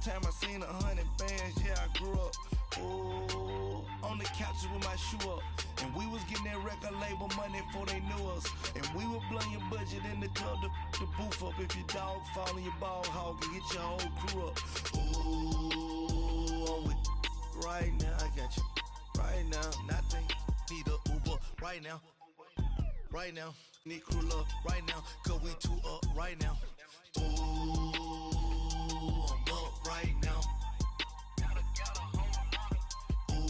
time I seen 100 bands, yeah, I grew up. Ooh, on the couches with my shoe up. And we was getting that record label money before they knew us. And we were blowing your budget in the club to booth up. If your dog fall in your ball hog and get your whole crew up. Ooh, I'm with right now, I got you. Right now, nothing, need a Uber right now. Right now, need crew up right now, cause we two up right now. Ooh, I'm up right now. Ooh,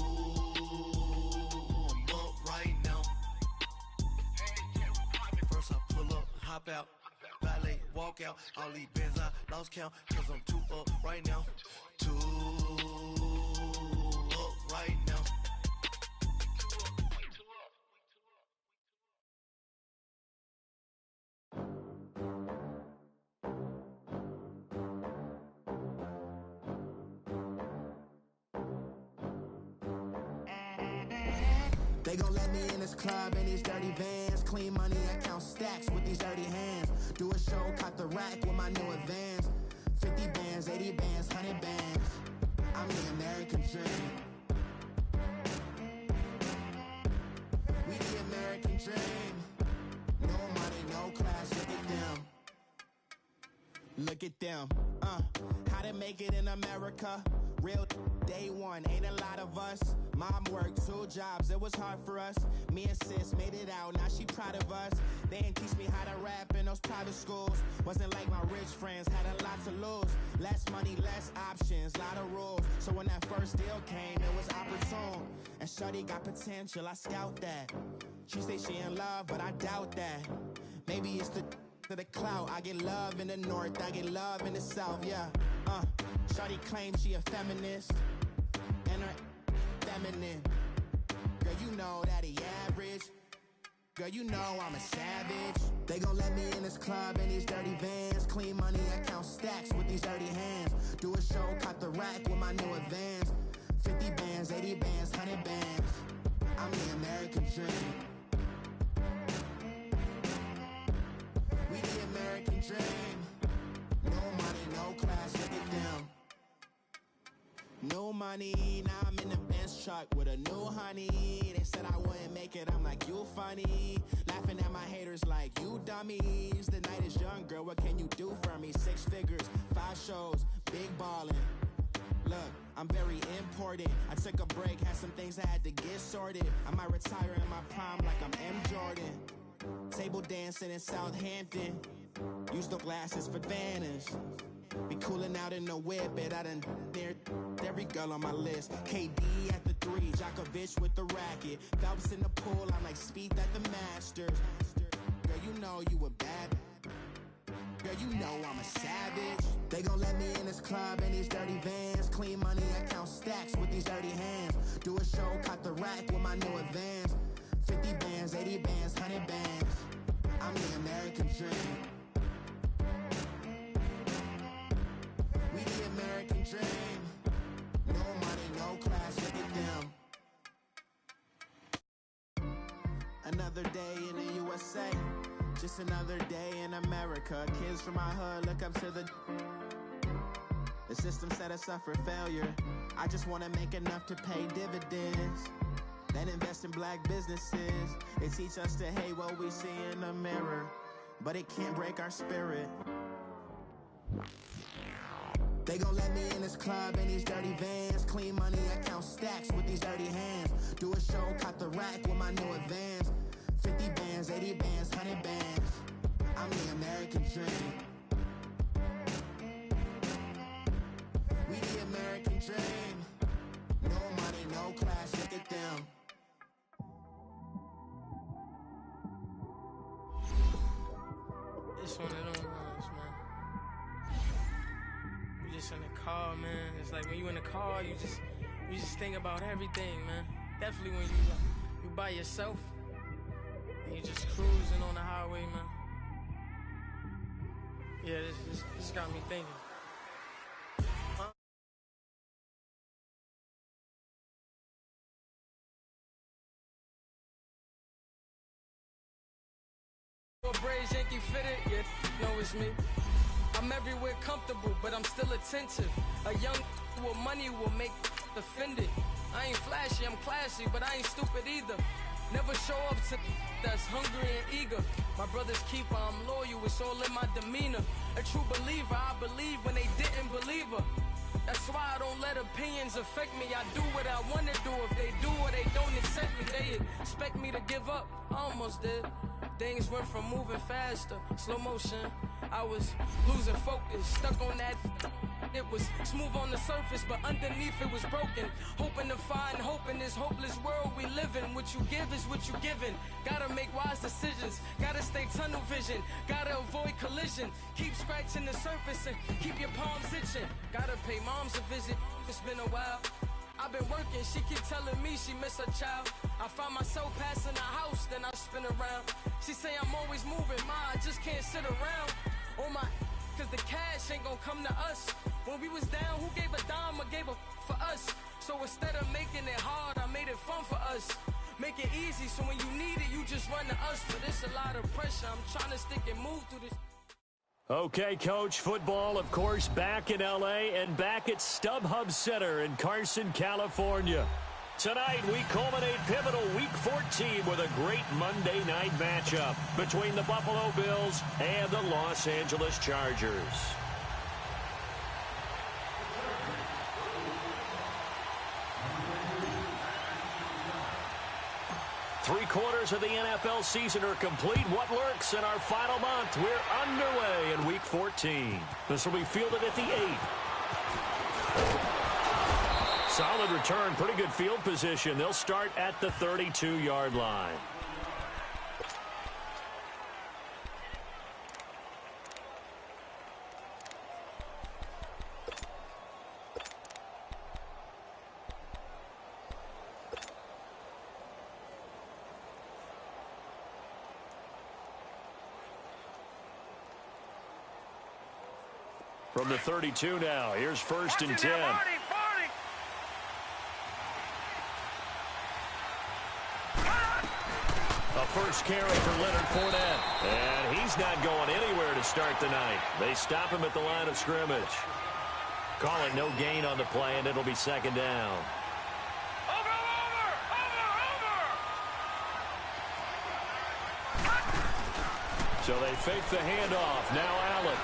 I'm up right now. First I pull up, hop out, valet, walk out. All these bands I lost count, cause I'm two up right now. Two up right now. They gon' let me in this club in these dirty vans. Clean money, I count stacks with these dirty hands. Do a show, caught the rack with my new advance. 50 bands, 80 bands, 100 bands. I'm the American dream. We the American dream. No money, no class, look at them. Look at them, how to make it in America. Real day one, ain't a lot of us. Mom worked 2 jobs, it was hard for us. Me and sis made it out, now she proud of us. They didn't teach me how to rap in those private schools. Wasn't like my rich friends, had a lot to lose. Less money, less options, lot of rules. So when that first deal came, it was opportune. And shorty got potential, I scout that. She say she in love, but I doubt that. Maybe it's to the clout. I get love in the north, I get love in the south, yeah. Shawty claims she a feminist, and her feminine. Girl, you know that he average. Girl, you know I'm a savage. They gon' let me in this club in these dirty vans. Clean money, I count stacks with these dirty hands. Do a show, caught the rack with my new advance. 50 bands, 80 bands, 100 bands. I'm the American dream. We the American dream. No money, no class, look at them. No money, now I'm in the Benz truck with a new honey. They said I wouldn't make it, I'm like, you funny. Laughing at my haters like, you dummies. The night is young, girl, what can you do for me? 6 figures, 5 shows, big ballin'. Look, I'm very important. I took a break, had some things I had to get sorted. I might retire in my prime like I'm M. Jordan. Table dancing in Southampton. Use the glasses for Vanish. Be cooling out in the whip, but I done near every girl on my list. KD at the 3, Djokovic with the racket. Phelps in the pool, I'm like Speed at the Masters. Girl, you know you a bad. Girl, you know I'm a savage. They gon' let me in this club in these dirty vans. Clean money, I count stacks with these dirty hands. Do a show, caught the rack with my new advance. 50 bands, 80 bands, 100 bands. I'm the American dream. We the American dream. No money, no class, look at them. Another day in the USA. Just another day in America. Kids from my hood look up to the system set us up for failure. I just wanna make enough to pay dividends. Then invest in black businesses. They teach us to hate what we see in the mirror, but it can't break our spirit. They gon' let me in this club in these dirty vans. Clean money, I count stacks with these dirty hands. Do a show, caught the rack with my new advance. 50 bands, 80 bands, 100 bands. I'm the American dream. We the American dream. No money, no class, look at them. It's one of them ones, man. You just in the car, man. It's like when you in the car, you just think about everything, man. Definitely when you by yourself and you just cruising on the highway, man. Yeah, this got me thinking. Braids Yankee fitted, yeah, know it's me. I'm everywhere comfortable, but I'm still attentive. A young with money will make offended. I ain't flashy, I'm classy, but I ain't stupid either. Never show up to that's hungry and eager. My brother's keeper, I'm loyal, it's all in my demeanor. A true believer, I believe when they didn't believe her. That's why I don't let opinions affect me. I do what I want to do. If they do or they don't accept me, they expect me to give up. I almost did. Things went from moving faster, slow motion. I was losing focus, stuck on that. It was smooth on the surface, but underneath it was broken. Hoping to find hope in this hopeless world we live in. What you give is what you given. Gotta make wise decisions. Gotta stay tunnel vision. Gotta avoid collision. Keep scratching the surface and keep your palms itching. Gotta pay moms a visit. It's been a while. I've been working, she keep telling me she miss her child. I find myself passing the house, then I spin around. She say I'm always moving, ma, I just can't sit around. Oh my, cause the cash ain't gonna come to us. When we was down, who gave a dime or gave a for us? So instead of making it hard, I made it fun for us. Make it easy, so when you need it, you just run to us. But it's a lot of pressure, I'm trying to stick and move through this. Okay, Coach, football, of course, back in L.A. and back at StubHub Center in Carson, California. Tonight, we culminate pivotal Week 14 with a great Monday night matchup between the Buffalo Bills and the Los Angeles Chargers. Three-quarters of the NFL season are complete. What lurks in our final month? We're underway in Week 14. This will be fielded at the 8. Solid return, pretty good field position. They'll start at the 32-yard line. From the 32 now, here's 1st and 10. A first carry for Leonard Fournette. And he's not going anywhere to start the night. They stop him at the line of scrimmage. Call it no gain on the play, and it'll be 2nd down. So they fake the handoff. Now Allen.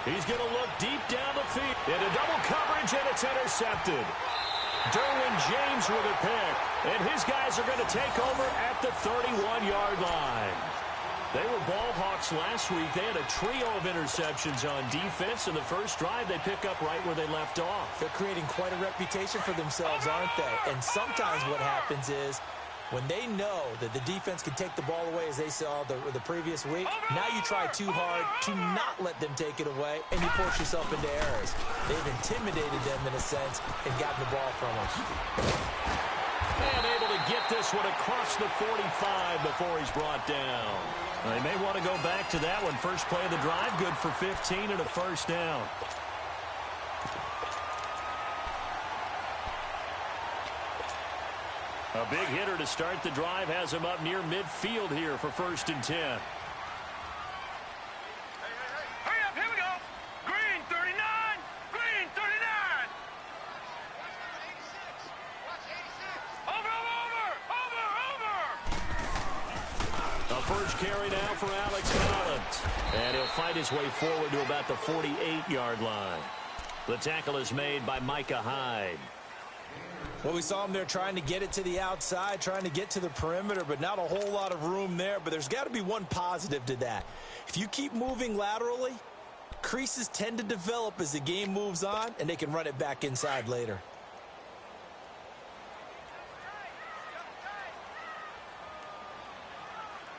He's going to look deep down the field. Into double coverage, and it's intercepted. Derwin James with a pick. And his guys are going to take over at the 31-yard line. They were ball hawks last week. They had a trio of interceptions on defense. In the first drive, they pick up right where they left off. They're creating quite a reputation for themselves, aren't they? And sometimes what happens is, when they know that the defense can take the ball away, as they saw the previous week, now you try too hard to not let them take it away, and you force yourself into errors. They've intimidated them in a sense and gotten the ball from them. And able to get this one across the 45 before he's brought down. They may want to go back to that one. First play of the drive, good for 15 and a first down. A big hitter to start the drive has him up near midfield here for 1st and 10. Hurry up, here we go. Green 39, green 39. Over. A first carry now for Alex Collins. And he'll fight his way forward to about the 48-yard line. The tackle is made by Micah Hyde. Well, we saw him there trying to get it to the outside, trying to get to the perimeter, but not a whole lot of room there. But there's got to be one positive to that. If you keep moving laterally, creases tend to develop as the game moves on, and they can run it back inside later.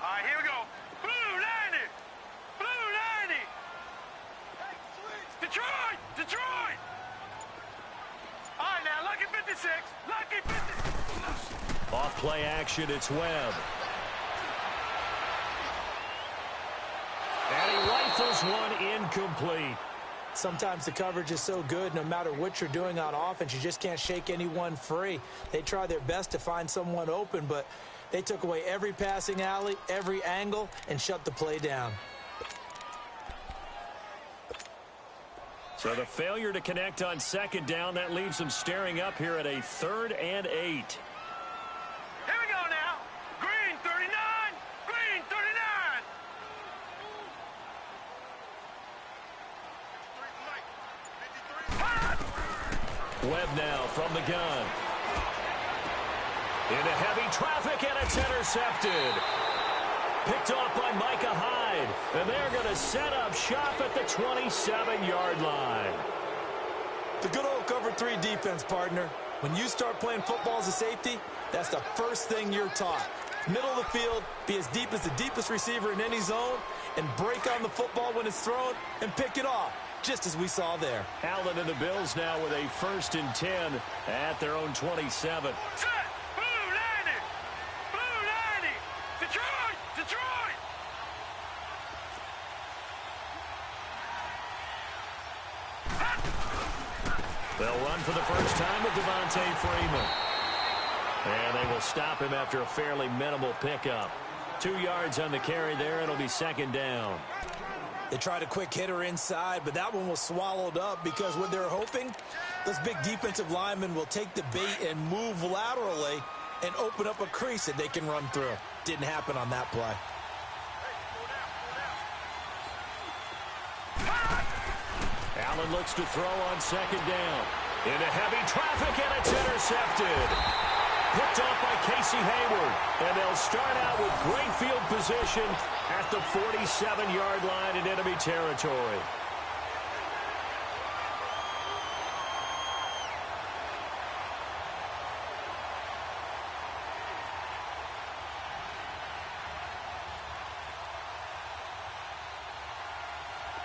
All right, here we go. Blue 90. Blue 90. Detroit. Detroit. All right, now, lucky 56. Lucky 56. Off play action, it's Webb. And he rifles one incomplete. Sometimes the coverage is so good, no matter what you're doing on offense, you just can't shake anyone free. They try their best to find someone open, but they took away every passing alley, every angle, and shut the play down. So the failure to connect on second down, that leaves them staring up here at a 3rd and 8. Here we go now. Green 39. Green 39. Webb now from the gun. Into heavy traffic, and it's intercepted. Picked off by Micah Hyde. And they're going to set up shop at the 27-yard line. The good old cover 3 defense, partner. When you start playing football as a safety, that's the first thing you're taught. Middle of the field, be as deep as the deepest receiver in any zone, and break on the football when it's thrown and pick it off, just as we saw there. Allen and the Bills now with a 1st and 10 at their own 27. Set. Blue 90. Blue 90. Detroit. Detroit. They'll run for the first time with Devontae Freeman. And they will stop him after a fairly minimal pickup. 2 yards on the carry there. It'll be 2nd down. They tried a quick hitter inside, but that one was swallowed up because what they're hoping, those big defensive linemen will take the bait and move laterally and open up a crease that they can run through. Didn't happen on that play. Allen looks to throw on 2nd down. Into heavy traffic, and it's intercepted. Picked off by Casey Hayward. And they'll start out with great field position at the 47-yard line in enemy territory.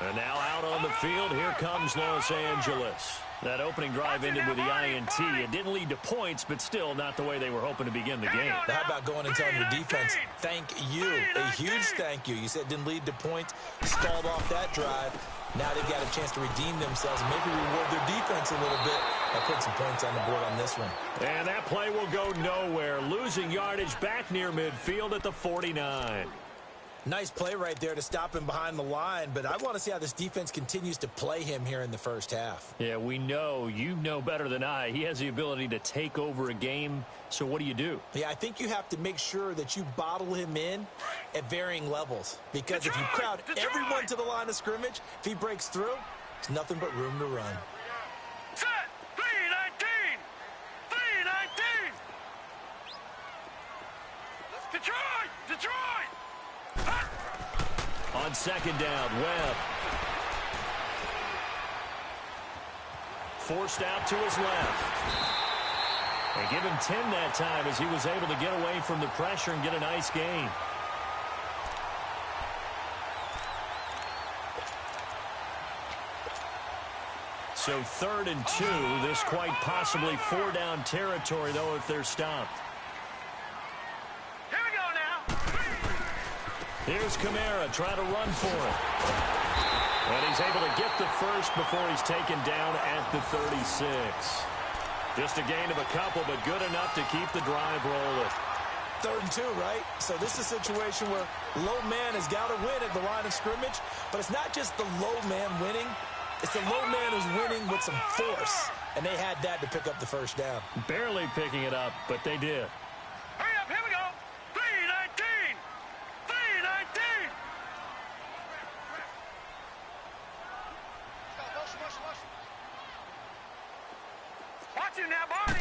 And now out on the field, here comes Los Angeles. That opening drive ended with the INT. It didn't lead to points, but still not the way they were hoping to begin the game. How about going and telling your defense, thank you, a huge thank you. You said it didn't lead to points, stalled off that drive. Now they've got a chance to redeem themselves and maybe reward their defense a little bit by putting some points on the board on this one. And that play will go nowhere, losing yardage back near midfield at the 49. Nice play right there to stop him behind the line, but I want to see how this defense continues to play him here in the first half. Yeah, we know. You know better than I. He has the ability to take over a game, so what do? Yeah, I think you have to make sure that you bottle him in at varying levels, because if you crowd everyone to the line of scrimmage, if he breaks through, there's nothing but room to run. Set. 319. 319. Detroit. Detroit. On 2nd down, Webb. Forced out to his left. They give him 10 that time as he was able to get away from the pressure and get a nice gain. So 3rd and 2. This quite possibly 4-down territory, though, if they're stopped. Here's Kamara trying to run for it. And he's able to get the first before he's taken down at the 36. Just a gain of a couple, but good enough to keep the drive rolling. 3rd and 2, right? So this is a situation where low man has got to win at the line of scrimmage, but it's not just the low man winning. It's the low man who's winning with some force, and they had that to pick up the first down. Barely picking it up, but they did. Hurry up, here we go. 319. 319. Watch him now, Barney.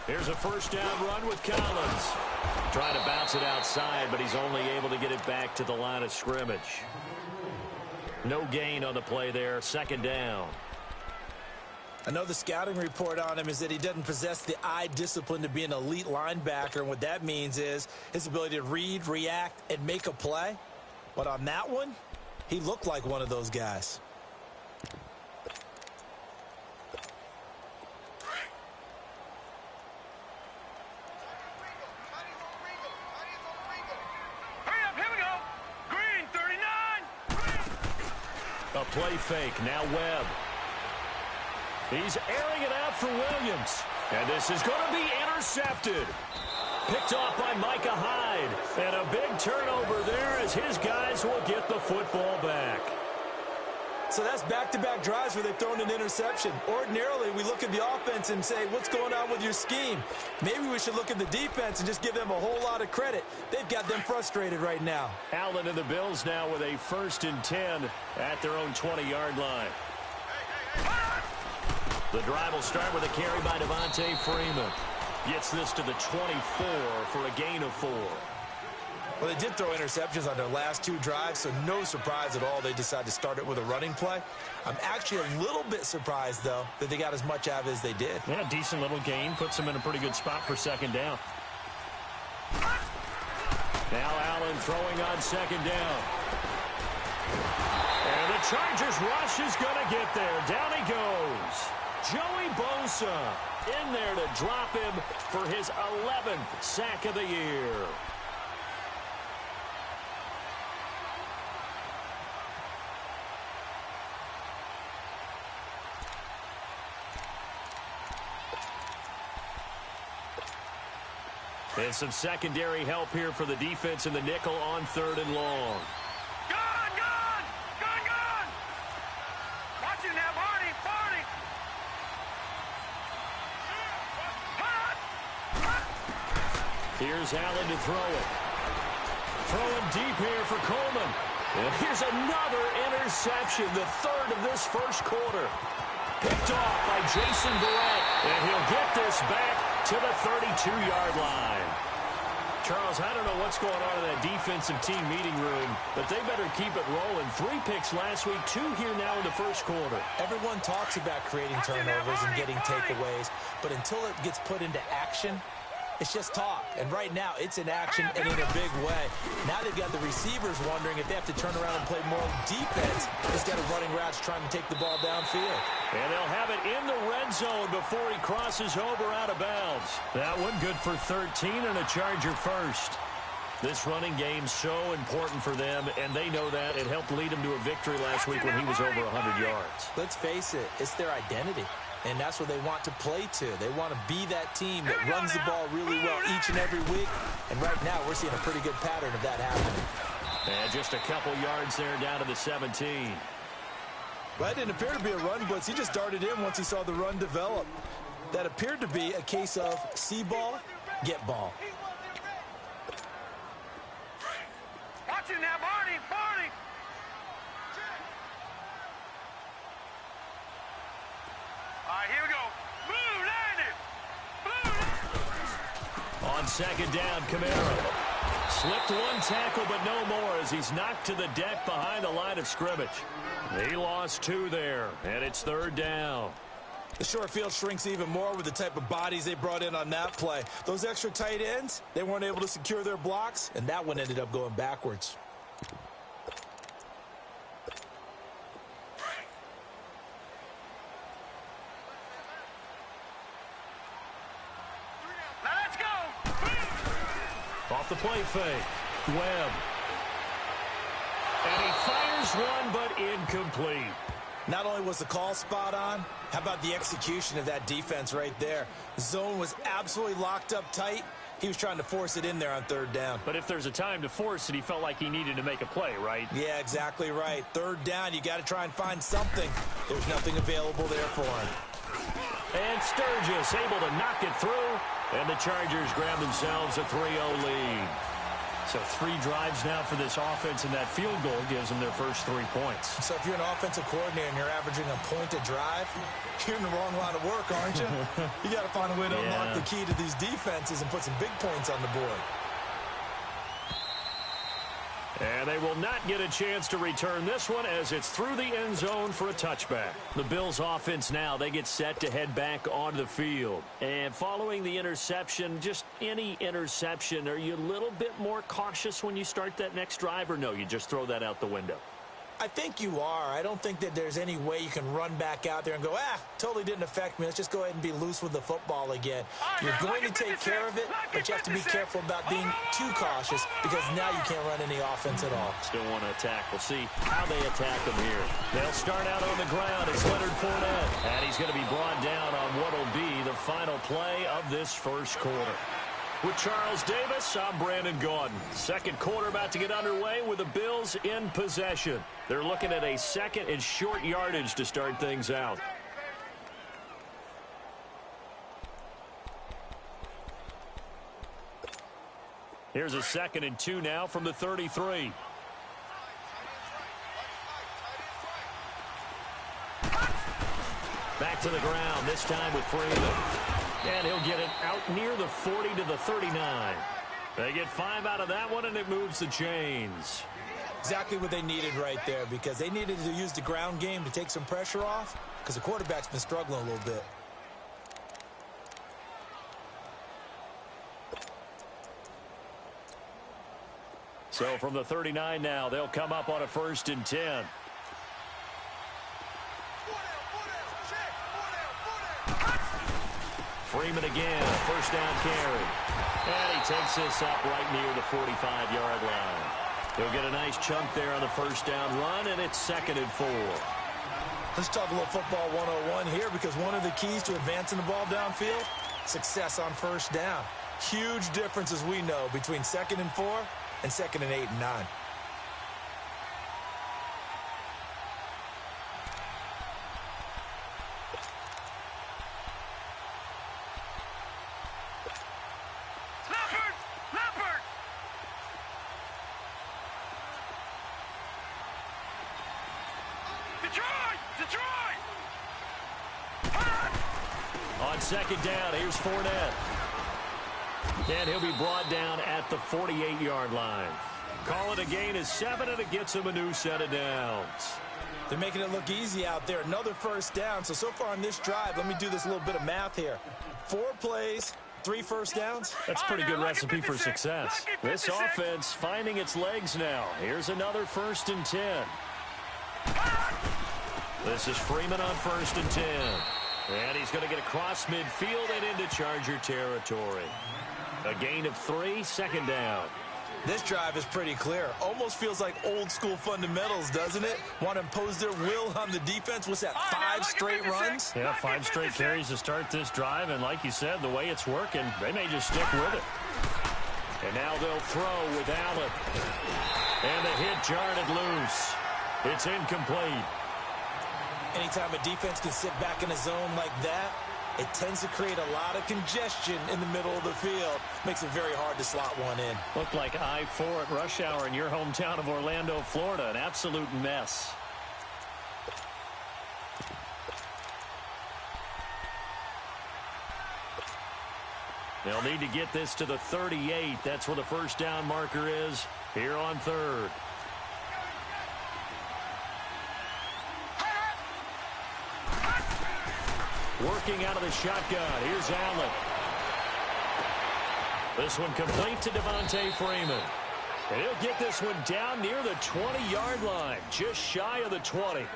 Here's a 1st down run with Collins. Trying to bounce it outside, but he's only able to get it back to the line of scrimmage. No gain on the play there. 2nd down. I know the scouting report on him is that he doesn't possess the eye discipline to be an elite linebacker, and what that means is his ability to read, react, and make a play. But on that one, he looked like one of those guys. A play fake. Now Webb. He's airing it out for Williams. And this is going to be intercepted. Picked off by Micah Hyde. And a big turnover there as his guys will get the football back. So that's back-to-back drives where they've thrown an interception. Ordinarily, we look at the offense and say, what's going on with your scheme? Maybe we should look at the defense and just give them a whole lot of credit. They've got them frustrated right now. Allen and the Bills now with a 1st and 10 at their own 20-yard line. The drive will start with a carry by Devontae Freeman. Gets this to the 24 for a gain of 4. Well, they did throw interceptions on their last 2 drives, so no surprise at all they decided to start it with a running play. I'm actually a little bit surprised, though, that they got as much out of it as they did. Yeah, decent little gain. Puts them in a pretty good spot for 2nd down. Now Allen throwing on 2nd down. And the Chargers rush is going to get there. Down he goes. Joey Bosa in there to drop him for his 11th sack of the year. And some secondary help here for the defense in the nickel on 3rd and long. Gone! Watch it now, Barney! Here's Allen to throw it. Throwing deep here for Coleman. And here's another interception, the 3rd of this 1st quarter. Picked off by Jason Verrett, and he'll get this back to the 32-yard line. Charles, I don't know what's going on in that defensive team meeting room, but they better keep it rolling. 3 picks last week, 2 here now in the 1st quarter. Everyone talks about creating turnovers and getting takeaways, but until it gets put into action, it's just talk. And right now, it's in action and in a big way. Now they've got the receivers wondering if they have to turn around and play more defense instead of running routes trying to take the ball downfield. And they'll have it in the red zone before he crosses over out of bounds. That one good for 13 and a Charger first. This running game's so important for them, and they know that. It helped lead them to a victory last week when he was over 100 yards. Let's face it, it's their identity. And that's what they want to play to. They want to be that team that runs the ball really well each and every week. And right now, we're seeing a pretty good pattern of that happening. And just a couple yards there down to the 17. Well, that didn't appear to be a run blitz. He just darted in once he saw the run develop. That appeared to be a case of see ball, get ball. Watch it now, Barney! All right, here we go. Blue, landed! On 2nd down, Camaro. Slipped one tackle, but no more as he's knocked to the deck behind the line of scrimmage. He lost 2 there, and it's 3rd down. The short field shrinks even more with the type of bodies they brought in on that play. Those extra tight ends, they weren't able to secure their blocks, and that one ended up going backwards. Now let's go! Off the play fake, Webb. And he fires one, but incomplete. Not only was the call spot on, how about the execution of that defense right there? Zone was absolutely locked up tight. He was trying to force it in there on 3rd down. But if there's a time to force it, he felt like he needed to make a play, right? Yeah, exactly right. 3rd down, you got to try and find something. There's nothing available there for him. And Sturgis able to knock it through, and the Chargers grab themselves a 3-0 lead. So 3 drives now for this offense, and that field goal gives them their first 3 points. So if you're an offensive coordinator and you're averaging a point a drive, you're in the wrong line of work, aren't you? You got to find a way to unlock the key to these defenses and put some big points on the board. And they will not get a chance to return this one as it's through the end zone for a touchback. The Bills offense now, they get set to head back onto the field. And following the interception, just any interception, are you a little bit more cautious when you start that next drive, or no, you just throw that out the window? I think you are. I don't think that there's any way you can run back out there and go, totally didn't affect me. Let's just go ahead and be loose with the football again. You're going to take care of it, but you have to be careful about being too cautious because now you can't run any offense at all. Still want to attack. We'll see how they attack them here. They'll start out on the ground. It's Leonard Fournette, and he's going to be brought down on what will be the final play of this first quarter. With Charles Davis, I'm Brandon Gaudin. Second quarter about to get underway with the Bills in possession. They're looking at a second and short yardage to start things out. Here's a 2nd and 2 now from the 33. Back to the ground, this time with Freeman. And he'll get it out near the 40 to the 39. They get 5 out of that one, and it moves the chains. Exactly what they needed right there, because they needed to use the ground game to take some pressure off, because the quarterback's been struggling a little bit. So from the 39 now, they'll come up on a 1st and 10. Freeman again, 1st down carry. And he takes this up right near the 45-yard line. He'll get a nice chunk there on the 1st down run, and it's 2nd and 4. Let's talk a little football 101 here, because one of the keys to advancing the ball downfield, success on 1st down. Huge difference, as we know, between 2nd and 4 and 2nd and 8 and 9. On 2nd down, here's Fournette. And he'll be brought down at the 48-yard line. Call it a gain of 7, and it gets him a new set of downs. They're making it look easy out there. Another 1st down. So far on this drive, let me do this little bit of math here. 4 plays, 3 1st downs. That's a pretty good recipe for success. This offense finding its legs now. Here's another 1st and 10. This is Freeman on 1st and 10. And he's going to get across midfield and into Charger territory. A gain of 3, 2nd down. This drive is pretty clear. Almost feels like old school fundamentals, doesn't it? Want to impose their will on the defense. What's that, 5 straight runs? Yeah, 5 straight carries to start this drive. And like you said, the way it's working, they may just stick with it. And now they'll throw with Allen. And the hit jarred it loose. It's incomplete. Anytime a defense can sit back in a zone like that, it tends to create a lot of congestion in the middle of the field. Makes it very hard to slot one in. Looked like I-4 at rush hour in your hometown of Orlando, Florida. An absolute mess. They'll need to get this to the 38. That's where the 1st down marker is here on 3rd. Working out of the shotgun. Here's Allen. This one complete to Devontae Freeman. And he'll get this one down near the 20-yard line. Just shy of the 20.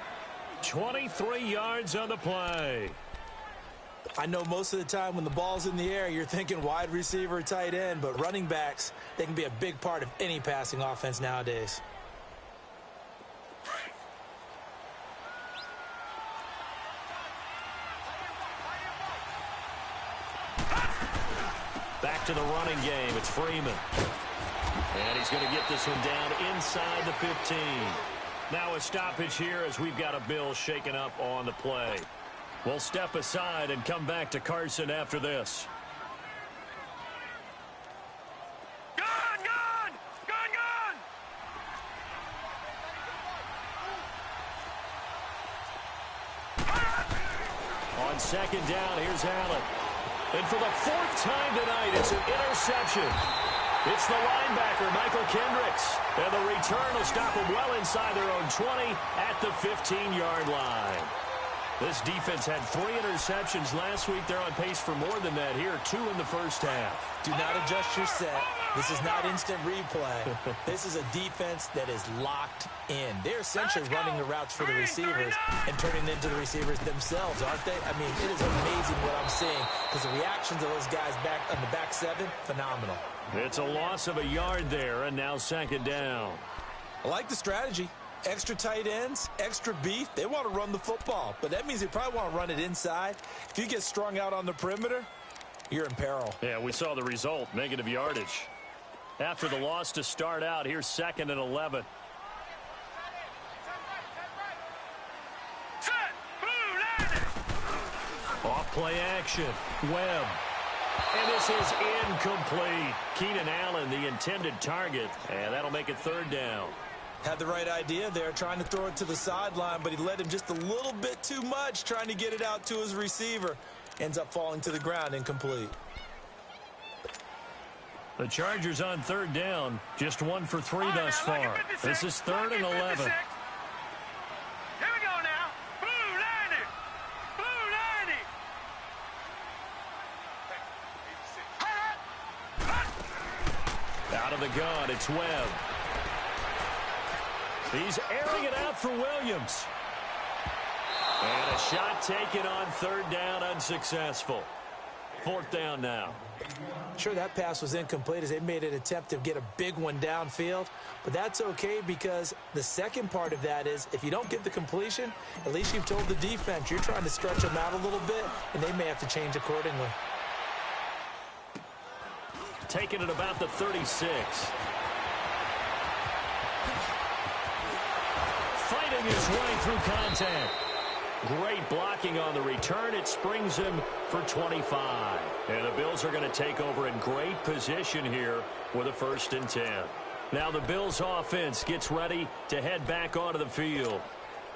23 yards on the play. I know most of the time when the ball's in the air, you're thinking wide receiver, tight end, but running backs, they can be a big part of any passing offense nowadays. Back to the running game. It's Freeman. And he's going to get this one down inside the 15. Now a stoppage here as we've got a Bill shaken up on the play. We'll step aside and come back to Carson after this. On 2nd down, here's Allen. And for the 4th time tonight, it's an interception. It's the linebacker, Michael Kendricks. And the return will stop him well inside their own 20 at the 15-yard line. This defense had 3 interceptions last week. They're on pace for more than that here, 2 in the 1st half. Do not adjust your set. This is not instant replay. This is a defense that is locked in. They're essentially running the routes for the receivers and turning into the receivers themselves, aren't they? I mean, it is amazing what I'm seeing, because the reactions of those guys back on the back 7, phenomenal. It's a loss of a yard there, and now 2nd down. I like the strategy. Extra tight ends, extra beef. They want to run the football, but that means they probably want to run it inside. If you get strung out on the perimeter, you're in peril. Yeah, we saw the result, negative yardage. After the loss to start out, here's 2nd and 11. Off play action. Webb. And this is incomplete. Keenan Allen, the intended target, and that'll make it 3rd down. Had the right idea there, trying to throw it to the sideline, but he led him just a little bit too much, trying to get it out to his receiver. Ends up falling to the ground, incomplete. The Chargers on 3rd down, just 1 for 3 thus far. This is 3rd and 11. Here we go now. Blue 90. Blue 90. Out of the gun, it's Webb. He's airing it out for Williams. And a shot taken on 3rd down, unsuccessful. 4th down now. Sure, that pass was incomplete as they made an attempt to get a big one downfield, but that's okay because the second part of that is if you don't get the completion, at least you've told the defense you're trying to stretch them out a little bit, and they may have to change accordingly. Taking it about the 36. Fighting his way through contact. Great blocking on the return. It springs him for 25. And the Bills are going to take over in great position here with a 1st and 10. Now the Bills offense gets ready to head back onto the field.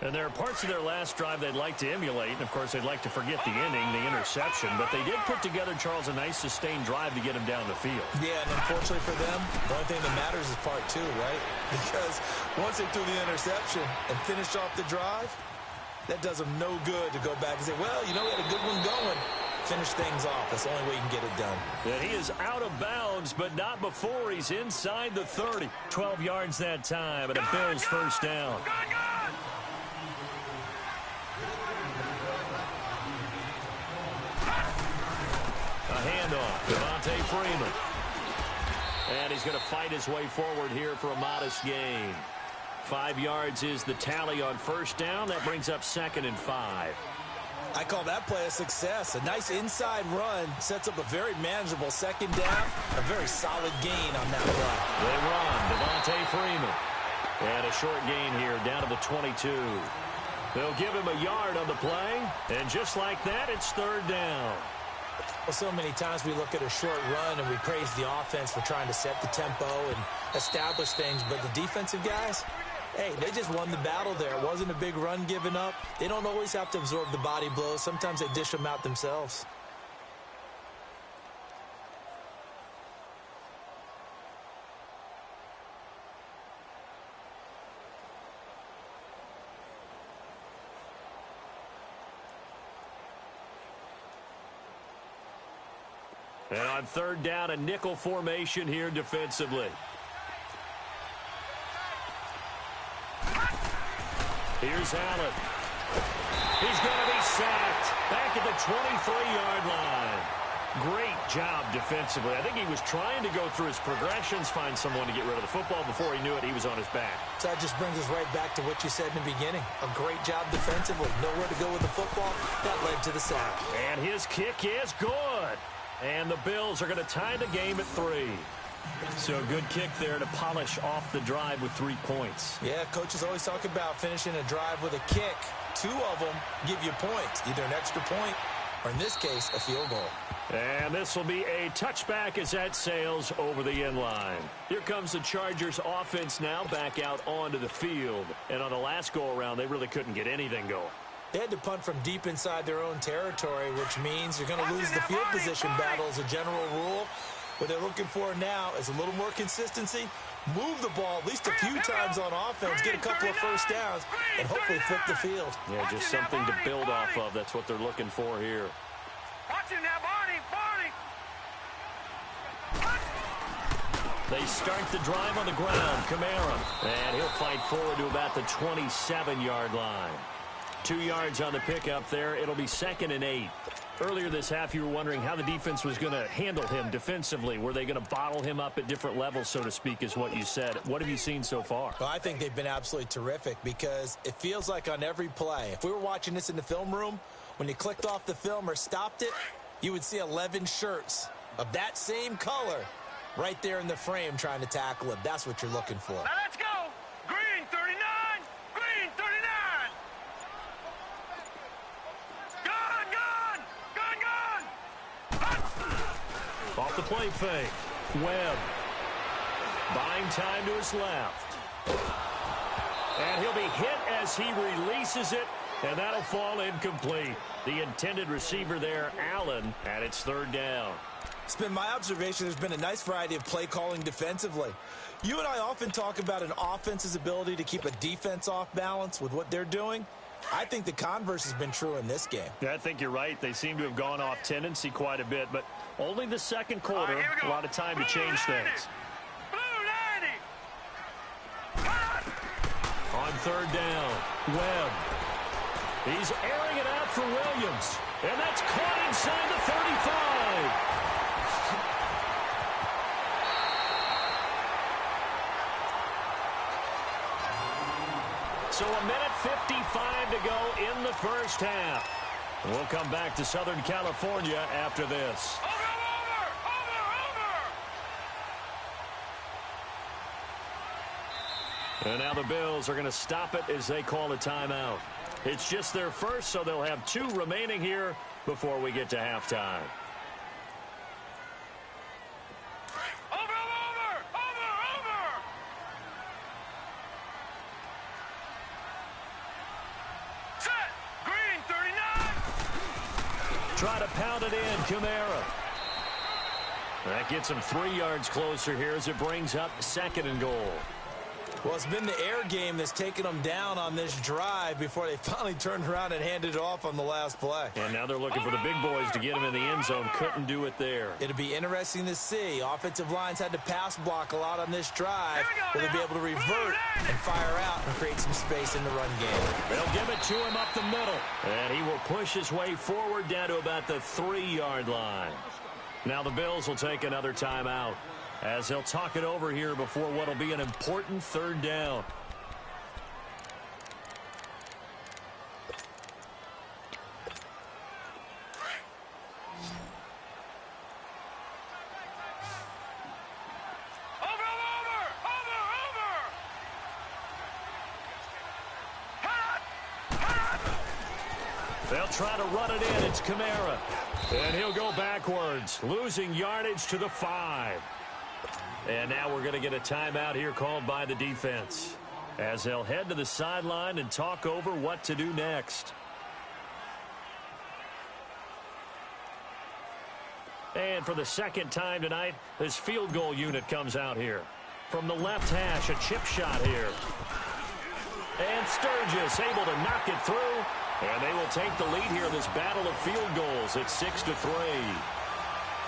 And there are parts of their last drive they'd like to emulate. And, of course, they'd like to forget the inning, the interception. But they did put together, Charles, a nice sustained drive to get him down the field. Yeah, and unfortunately for them, the only thing that matters is part 2, right? Because once they threw the interception and finished off the drive, that does them no good to go back and say, well, you know, we had a good one going. Finish things off. That's the only way you can get it done. And he is out of bounds, but not before he's inside the 30. 12 yards that time, and a Bills 1st down. A handoff. Devontae Freeman. And he's going to fight his way forward here for a modest gain. 5 yards is the tally on 1st down. That brings up 2nd and 5. I call that play a success. A nice inside run sets up a very manageable 2nd down. A very solid gain on that play. They run. Devontae Freeman. And a short gain here down to the 22. They'll give him a yard on the play. And just like that, it's 3rd down. Well, so many times we look at a short run and we praise the offense for trying to set the tempo and establish things. But the defensive guys, hey, they just won the battle there. It wasn't a big run given up. They don't always have to absorb the body blows. Sometimes they dish them out themselves. And on 3rd down, a nickel formation here defensively. Here's Allen. He's going to be sacked back at the 23-yard line. Great job defensively. I think he was trying to go through his progressions, find someone to get rid of the football. Before he knew it, he was on his back. So that just brings us right back to what you said in the beginning. A great job defensively. Nowhere to go with the football. That led to the sack. And his kick is good. And the Bills are going to tie the game at 3. So a good kick there to polish off the drive with 3 points. Yeah, coaches always talk about finishing a drive with a kick. 2 of them give you points, either an extra point or, in this case, a field goal. And this will be a touchback as that sails over the end line. Here comes the Chargers offense now back out onto the field. And on the last go-around, they really couldn't get anything going. They had to punt from deep inside their own territory, which means you're going to lose the field position battle as a general rule. What they're looking for now is a little more consistency, move the ball at least a few times on offense, get a couple of 1st downs, and hopefully flip the field. Yeah, just something to build off of. That's what they're looking for here. Watch him now, Barney. They start the drive on the ground. Kamara. And he'll fight forward to about the 27-yard line. 2 yards on the pickup there. It'll be 2nd and 8. Earlier this half, you were wondering how the defense was going to handle him defensively. Were they going to bottle him up at different levels, so to speak, is what you said. What have you seen so far? Well, I think they've been absolutely terrific because it feels like on every play, if we were watching this in the film room, when you clicked off the film or stopped it, you would see 11 shirts of that same color right there in the frame trying to tackle him. That's what you're looking for. Now let's go. Green 39. Green 39. Gun. Off the play fake. Webb. Buying time to his left. And he'll be hit as he releases it, and that'll fall incomplete. The intended receiver there, Allen, and it's third down. It's been my observation there's been a nice variety of play calling defensively. You and I often talk about an offense's ability to keep a defense off balance with what they're doing. I think the converse has been true in this game. Yeah, I think you're right. They seem to have gone off tendency quite a bit, but only the second quarter, a lot of time to change things. On third down, Webb. He's airing it out for Williams, and that's caught inside the 35. So a minute 55 to go in the first half. We'll come back to Southern California after this. And now the Bills are going to stop it as they call a timeout. It's just their first, so they'll have 2 remaining here before we get to halftime. Try to pound it in, Kamara. That gets him 3 yards closer here as it brings up 2nd and goal. Well, it's been the air game that's taken them down on this drive before they finally turned around and handed it off on the last play. And now they're looking for the big boys to get him in the end zone. Couldn't do it there. It'll be interesting to see. Offensive lines had to pass block a lot on this drive. Will they be able to revert and fire out and create some space in the run game? They'll give it to him up the middle. And he will push his way forward down to about the 3-yard line. Now the Bills will take another timeout as they'll talk it over here before what will be an important third down. They'll try to run it in. It's Kamara. And he'll go backwards, losing yardage to the 5. And now we're going to get a timeout here called by the defense as they'll head to the sideline and talk over what to do next. And for the second time tonight, this field goal unit comes out here. From the left hash, a chip shot here. And Sturgis able to knock it through. And they will take the lead here in this battle of field goals at 6-3.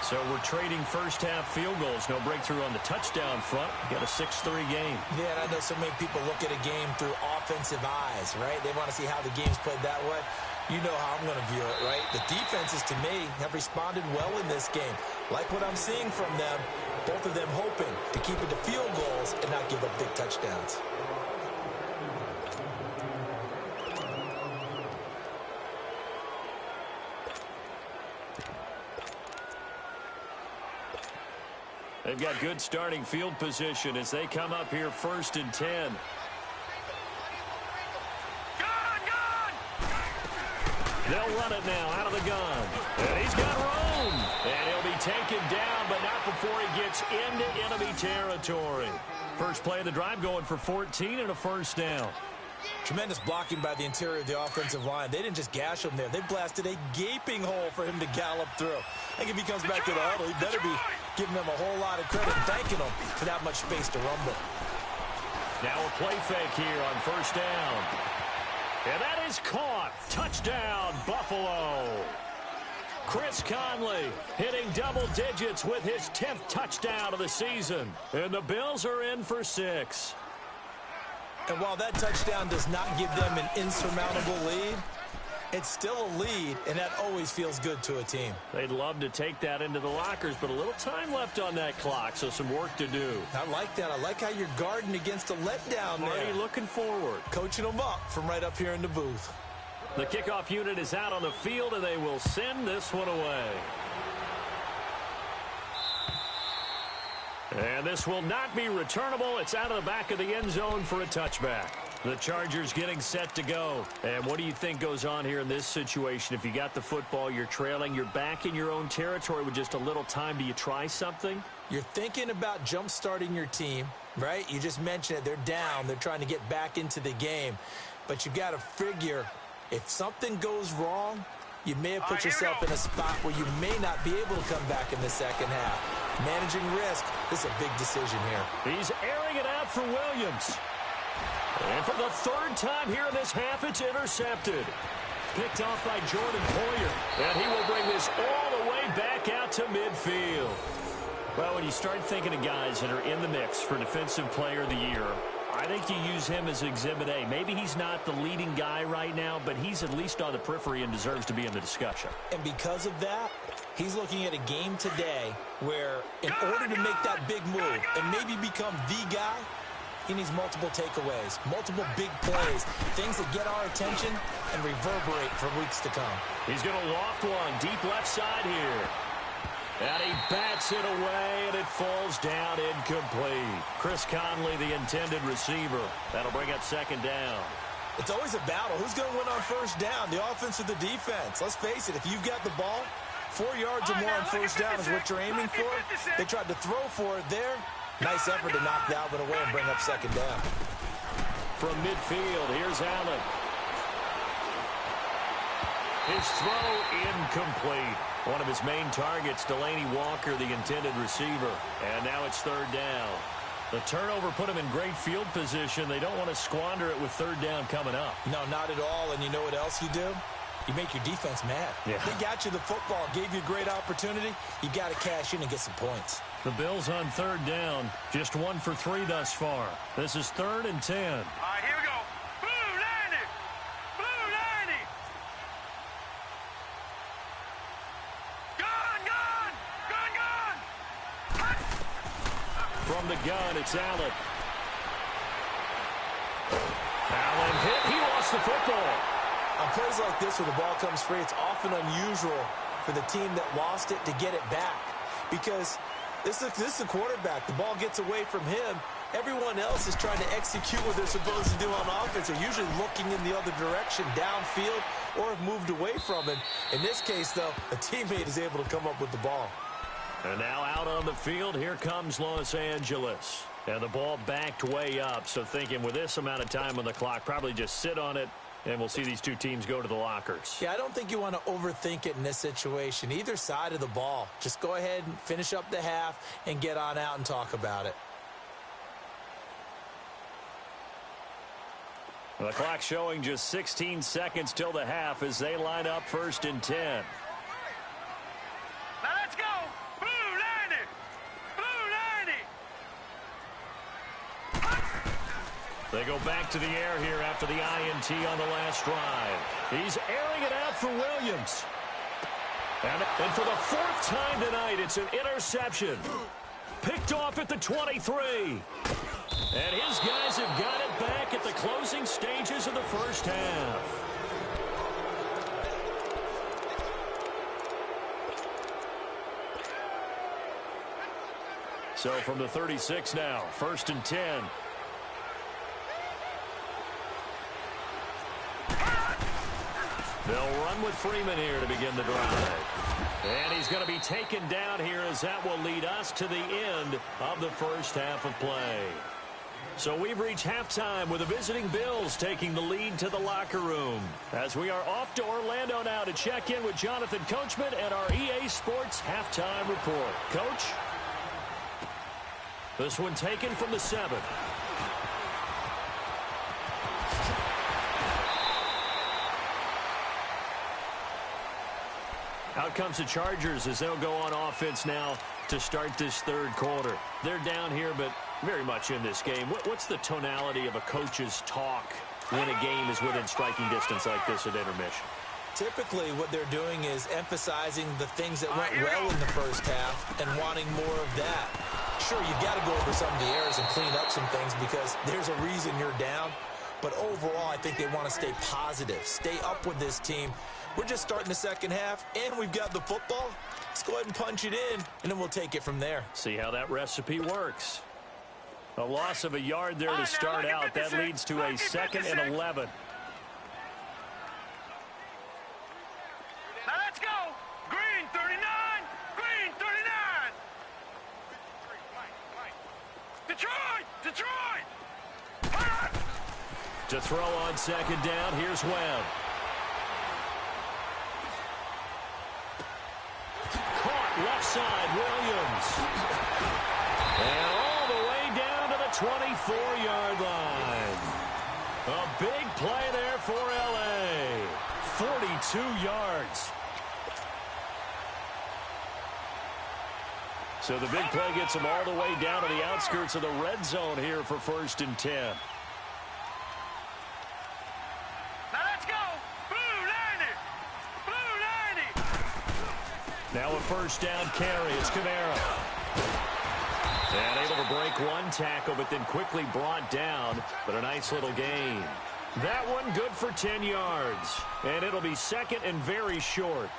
So we're trading first-half field goals. No breakthrough on the touchdown front. Got a 6-3 game. Yeah, and I know so many people look at a game through offensive eyes, right? They want to see how the game's played that way. You know how I'm going to view it, right? The defenses, to me, have responded well in this game. Like what I'm seeing from them, both of them hoping to keep it to field goals and not give up big touchdowns. They've got good starting field position as they come up here 1st and 10. They'll run it now out of the gun. And he's got room. And he'll be taken down, but not before he gets into enemy territory. First play of the drive going for 14 and a first down. Tremendous blocking by the interior of the offensive line. They didn't just gash him there. They blasted a gaping hole for him to gallop through. I think if he comes back to the huddle, he better be giving them a whole lot of credit, thanking them for that much space to rumble. Now a play fake here on first down. And that is caught. Touchdown, Buffalo. Chris Conley hitting double digits with his 10th touchdown of the season. And the Bills are in for 6. And while that touchdown does not give them an insurmountable lead, it's still a lead, and that always feels good to a team. They'd love to take that into the lockers, but a little time left on that clock, so some work to do. I like that. I like how you're guarding against a letdown there. Already looking forward. Coaching them up from right up here in the booth. The kickoff unit is out on the field, and they will send this one away. And this will not be returnable. It's out of the back of the end zone for a touchback. The Chargers getting set to go. And what do you think goes on here in this situation? If you got the football, you're trailing, you're back in your own territory with just a little time. Do you try something? You're thinking about jump-starting your team, right? You just mentioned it. They're down. They're trying to get back into the game. But you got to figure if something goes wrong, you may have put yourself in a spot where you may not be able to come back in the second half. Managing risk, this is a big decision here. He's airing it out for Williams. And for the third time here in this half, it's intercepted. Picked off by Jordan Poyer. And he will bring this all the way back out to midfield. Well, when you start thinking of guys that are in the mix for Defensive Player of the Year, I think you use him as Exhibit A. Maybe he's not the leading guy right now, but he's at least on the periphery and deserves to be in the discussion. And because of that, he's looking at a game today where in order to make that big move and maybe become the guy, he needs multiple takeaways, multiple big plays, things that get our attention and reverberate for weeks to come. He's going to loft one deep left side here. And he bats it away, and it falls down incomplete. Chris Conley, the intended receiver. That'll bring up second down. It's always a battle. Who's going to win on first down, the offense or the defense? Let's face it, if you've got the ball, 4 yards or more on first down is what you're aiming for. They tried to throw for it there. Nice effort to knock that one away and bring up second down. From midfield, here's Allen. His throw incomplete. One of his main targets, Delaney Walker, the intended receiver. And now it's third down. The turnover put him in great field position. They don't want to squander it with third down coming up. No, not at all. And you know what else you do? You make your defense mad. Yeah. They got you the football, gave you a great opportunity. You got to cash in and get some points. The Bills on third down. Just 1 for 3 thus far. This is 3rd and 10. All right, here we go. Blue 90. Blue 90. Gun. From the gun, it's Allen. Allen hit. He lost the football. On plays like this where the ball comes free, it's often unusual for the team that lost it to get it back. Because this is a quarterback. The ball gets away from him. Everyone else is trying to execute what they're supposed to do on offense. They're usually looking in the other direction, downfield, or have moved away from it. In this case, though, a teammate is able to come up with the ball. And now out on the field, here comes Los Angeles. And the ball backed way up. So thinking with this amount of time on the clock, probably just sit on it. And we'll see these two teams go to the lockers. Yeah, I don't think you want to overthink it in this situation. Either side of the ball. Just go ahead and finish up the half and get on out and talk about it. The clock showing just 16 seconds till the half as they line up 1st and 10. Now let's go. Blue 90. Blue 90. They go back to the air here after the INT on the last drive. He's airing it out for Williams. And for the 4th time tonight, it's an interception. Picked off at the 23. And his guys have got it back at the closing stages of the first half. So from the 36 now, 1st and 10. They'll run with Freeman here to begin the drive. And he's going to be taken down here as that will lead us to the end of the first half of play. So we've reached halftime with the visiting Bills taking the lead to the locker room. As we are off to Orlando now to check in with Jonathan Coachman and our EA Sports halftime report. Coach? This one taken from the 7. Out comes the Chargers as they'll go on offense now to start this third quarter. They're down here, but very much in this game. What's the tonality of a coach's talk when a game is within striking distance like this at intermission? Typically, what they're doing is emphasizing the things that went well in the first half and wanting more of that. Sure, you've got to go over some of the errors and clean up some things because there's a reason you're down. but overall I think they want to stay positive, stay up with this team. We're just starting the second half, and we've got the football. Let's go ahead and punch it in, and then we'll take it from there. See how that recipe works. A loss of a yard there to start out. That leads to a 2nd and 11. Now let's go. Green 39. Green 39. Detroit. Detroit. To throw on 2nd down, here's Webb. Caught left side, Williams. And all the way down to the 24-yard line. A big play there for L.A. 42 yards. So the big play gets them all the way down to the outskirts of the red zone here for 1st and 10. Now let's go. Blue 90. Blue 90. Now a 1st down carry. It's Kamara. And able to break one tackle, but then quickly brought down. But a nice little gain. That one good for 10 yards. And it'll be 2nd and very short.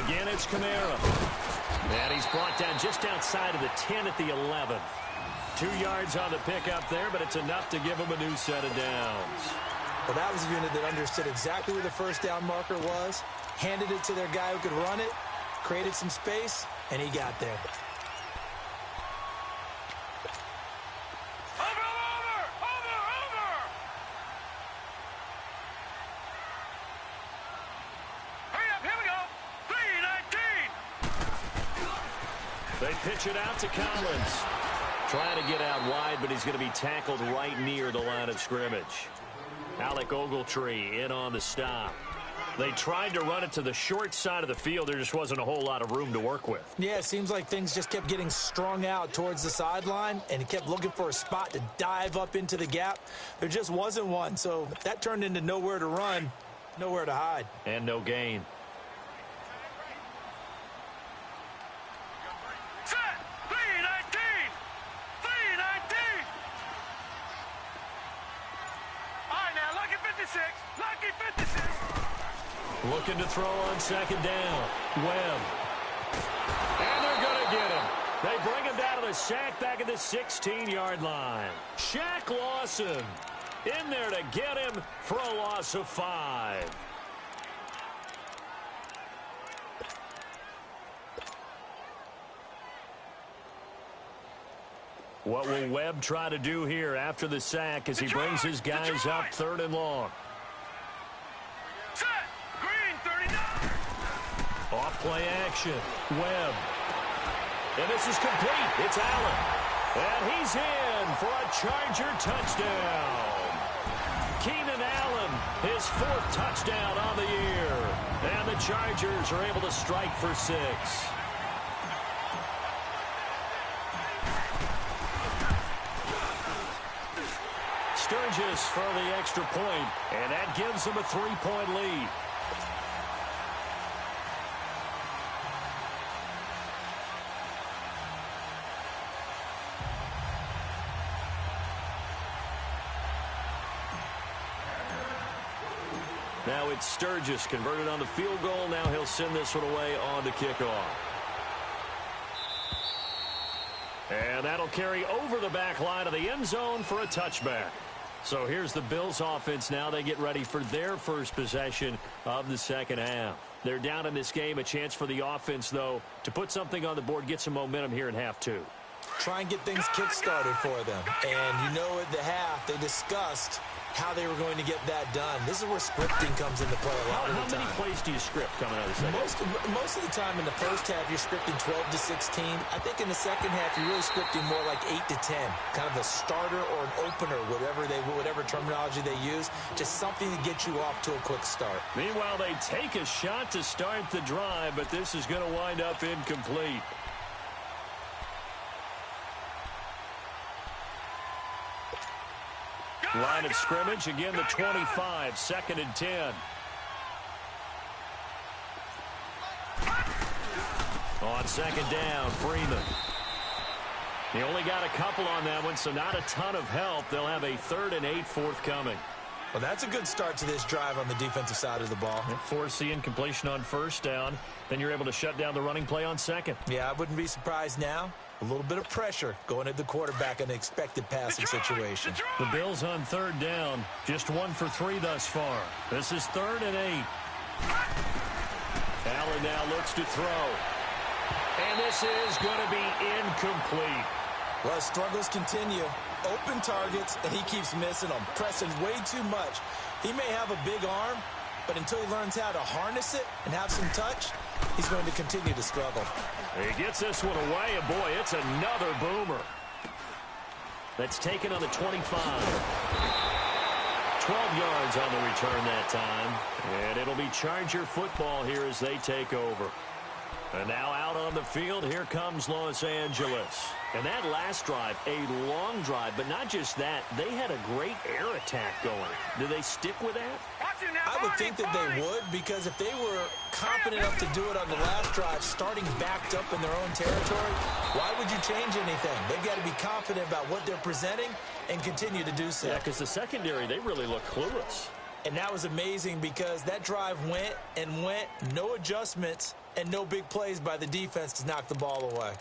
Again, it's Kamara. And he's brought down just outside of the 10 at the 11. 2 yards on the pickup there, but it's enough to give him a new set of downs. Well, that was a unit that understood exactly where the 1st down marker was, handed it to their guy who could run it, created some space, and he got there. They pitch it out to Collins. Trying to get out wide, but he's going to be tackled right near the line of scrimmage. Alec Ogletree in on the stop. They tried to run it to the short side of the field. There just wasn't a whole lot of room to work with. Yeah, it seems like things just kept getting strung out towards the sideline, and he kept looking for a spot to dive up into the gap. There just wasn't one, so that turned into nowhere to run, nowhere to hide. And no gain. Looking to throw on 2nd down. Webb. And they're going to get him. They bring him down to the sack back at the 16-yard line. Shaq Lawson in there to get him for a loss of 5. What will Webb try to do here after the sack as he brings his guys up 3rd and long? Off play action. Webb. And this is complete. It's Allen. And he's in for a Charger touchdown. Keenan Allen, his 4th touchdown on the year. And the Chargers are able to strike for 6. Sturgis for the extra point, and that gives them a 3-point lead. Now it's Sturgis converted on the field goal. Now he'll send this one away on the kickoff. And that'll carry over the back line of the end zone for a touchback. So here's the Bills offense now. They get ready for their first possession of the second half. They're down in this game. A chance for the offense, though, to put something on the board, get some momentum here in half 2. try and get things kick-started for them. And you know at the half, they discussed how they were going to get that done. This is where scripting comes into play a lot of the time. How many plays do you script coming out of the second? Most of the time in the first half, you're scripting 12 to 16. I think in the second half, you're really scripting more like 8 to 10. Kind of a starter or an opener, whatever terminology they use. Just something to get you off to a quick start. Meanwhile, they take a shot to start the drive, but this is going to wind up incomplete. Line of scrimmage, again the 25, 2nd and 10. On 2nd down, Freeman. He only got a couple on that one, so not a ton of help. They'll have a 3rd and 8 forthcoming. Well, that's a good start to this drive on the defensive side of the ball. Force the incompletion on 1st down. Then you're able to shut down the running play on 2nd. Yeah, I wouldn't be surprised now. A little bit of pressure going at the quarterback in an expected passing situation. The Bills on 3rd down. Just 1 for 3 thus far. This is 3rd and 8. Allen now looks to throw. And this is going to be incomplete. Well, struggles continue. Open targets, and he keeps missing them. Pressing way too much. He may have a big arm, but until he learns how to harness it and have some touch, he's going to continue to struggle. He gets this one away, and boy, it's another boomer. That's taken on the 25. 12 yards on the return that time. And it'll be Charger football here as they take over. And now out on the field, here comes Los Angeles. And that last drive, a long drive, but not just that. They had a great air attack going. Do they stick with that? I would think that they would, because if they were confident enough to do it on the last drive, starting backed up in their own territory, why would you change anything? They've got to be confident about what they're presenting and continue to do so. Yeah, because the secondary, they really look clueless. And that was amazing because that drive went and went, no adjustments, and no big plays by the defense to knock the ball away.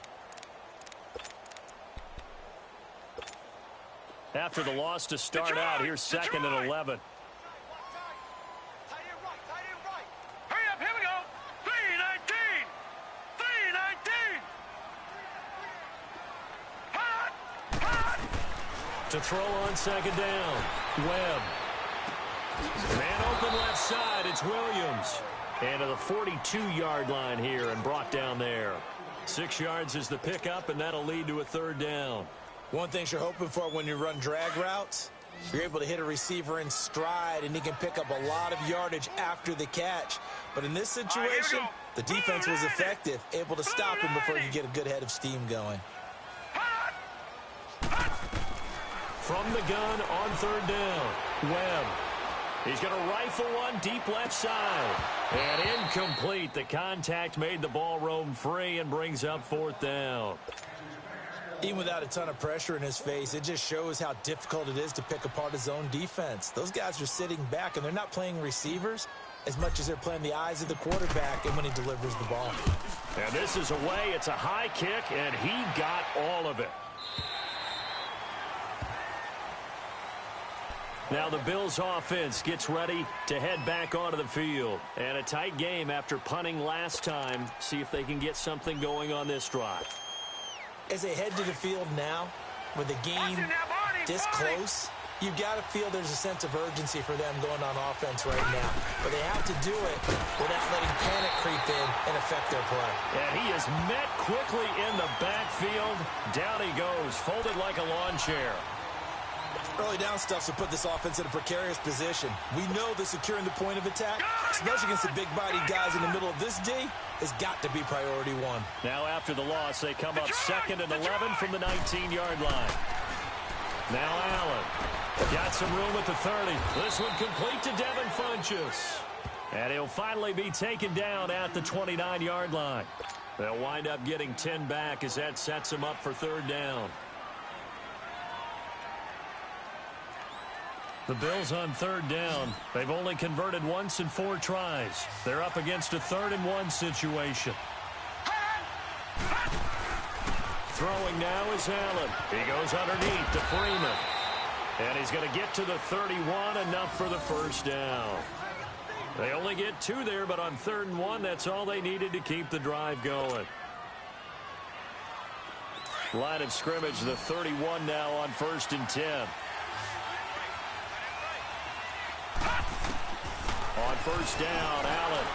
After the loss to start out, here's 2nd and 11. Hurry up, here we go. 3-19. 3-19. Hot. Hot. To throw on 2nd down. Webb. Man open left side, it's Williams. And to the 42-yard line here and brought down there. 6 yards is the pickup, and that'll lead to a 3rd down. One thing you're hoping for when you run drag routes, you're able to hit a receiver in stride, and he can pick up a lot of yardage after the catch. But in this situation, the defense was effective, able to stop him before he could get a good head of steam going. From the gun on 3rd down, Webb. He's going to rifle one deep left side. And incomplete. The contact made the ball roam free and brings up 4th down. Even without a ton of pressure in his face, it just shows how difficult it is to pick apart his own defense. Those guys are sitting back, and they're not playing receivers as much as they're playing the eyes of the quarterback and when he delivers the ball. And this is away. It's a high kick, and he got all of it. Now the Bills offense gets ready to head back onto the field. And a tight game after punting last time. See if they can get something going on this drive. As they head to the field now, with the game this close, you've got to feel there's a sense of urgency for them going on offense right now. But they have to do it without letting panic creep in and affect their play. And he is met quickly in the backfield. Down he goes, folded like a lawn chair. Early down stuff to put this offense in a precarious position. We know that securing the point of attack, especially against the big-bodied guys in the middle of this D, has got to be priority one. Now after the loss, they come up 2nd and 11 from the 19-yard line. Now Allen. Got some room at the 30. This one complete to Devin Funchess. And he'll finally be taken down at the 29-yard line. They'll wind up getting 10 back as that sets them up for 3rd down. The Bills on 3rd down. They've only converted once in 4 tries. They're up against a 3rd and 1 situation. Throwing now is Allen. He goes underneath to Freeman. And he's going to get to the 31, enough for the 1st down. They only get 2 there, but on 3rd and 1, that's all they needed to keep the drive going. Line of scrimmage, the 31 now on 1st and 10. On 1st down, Allen.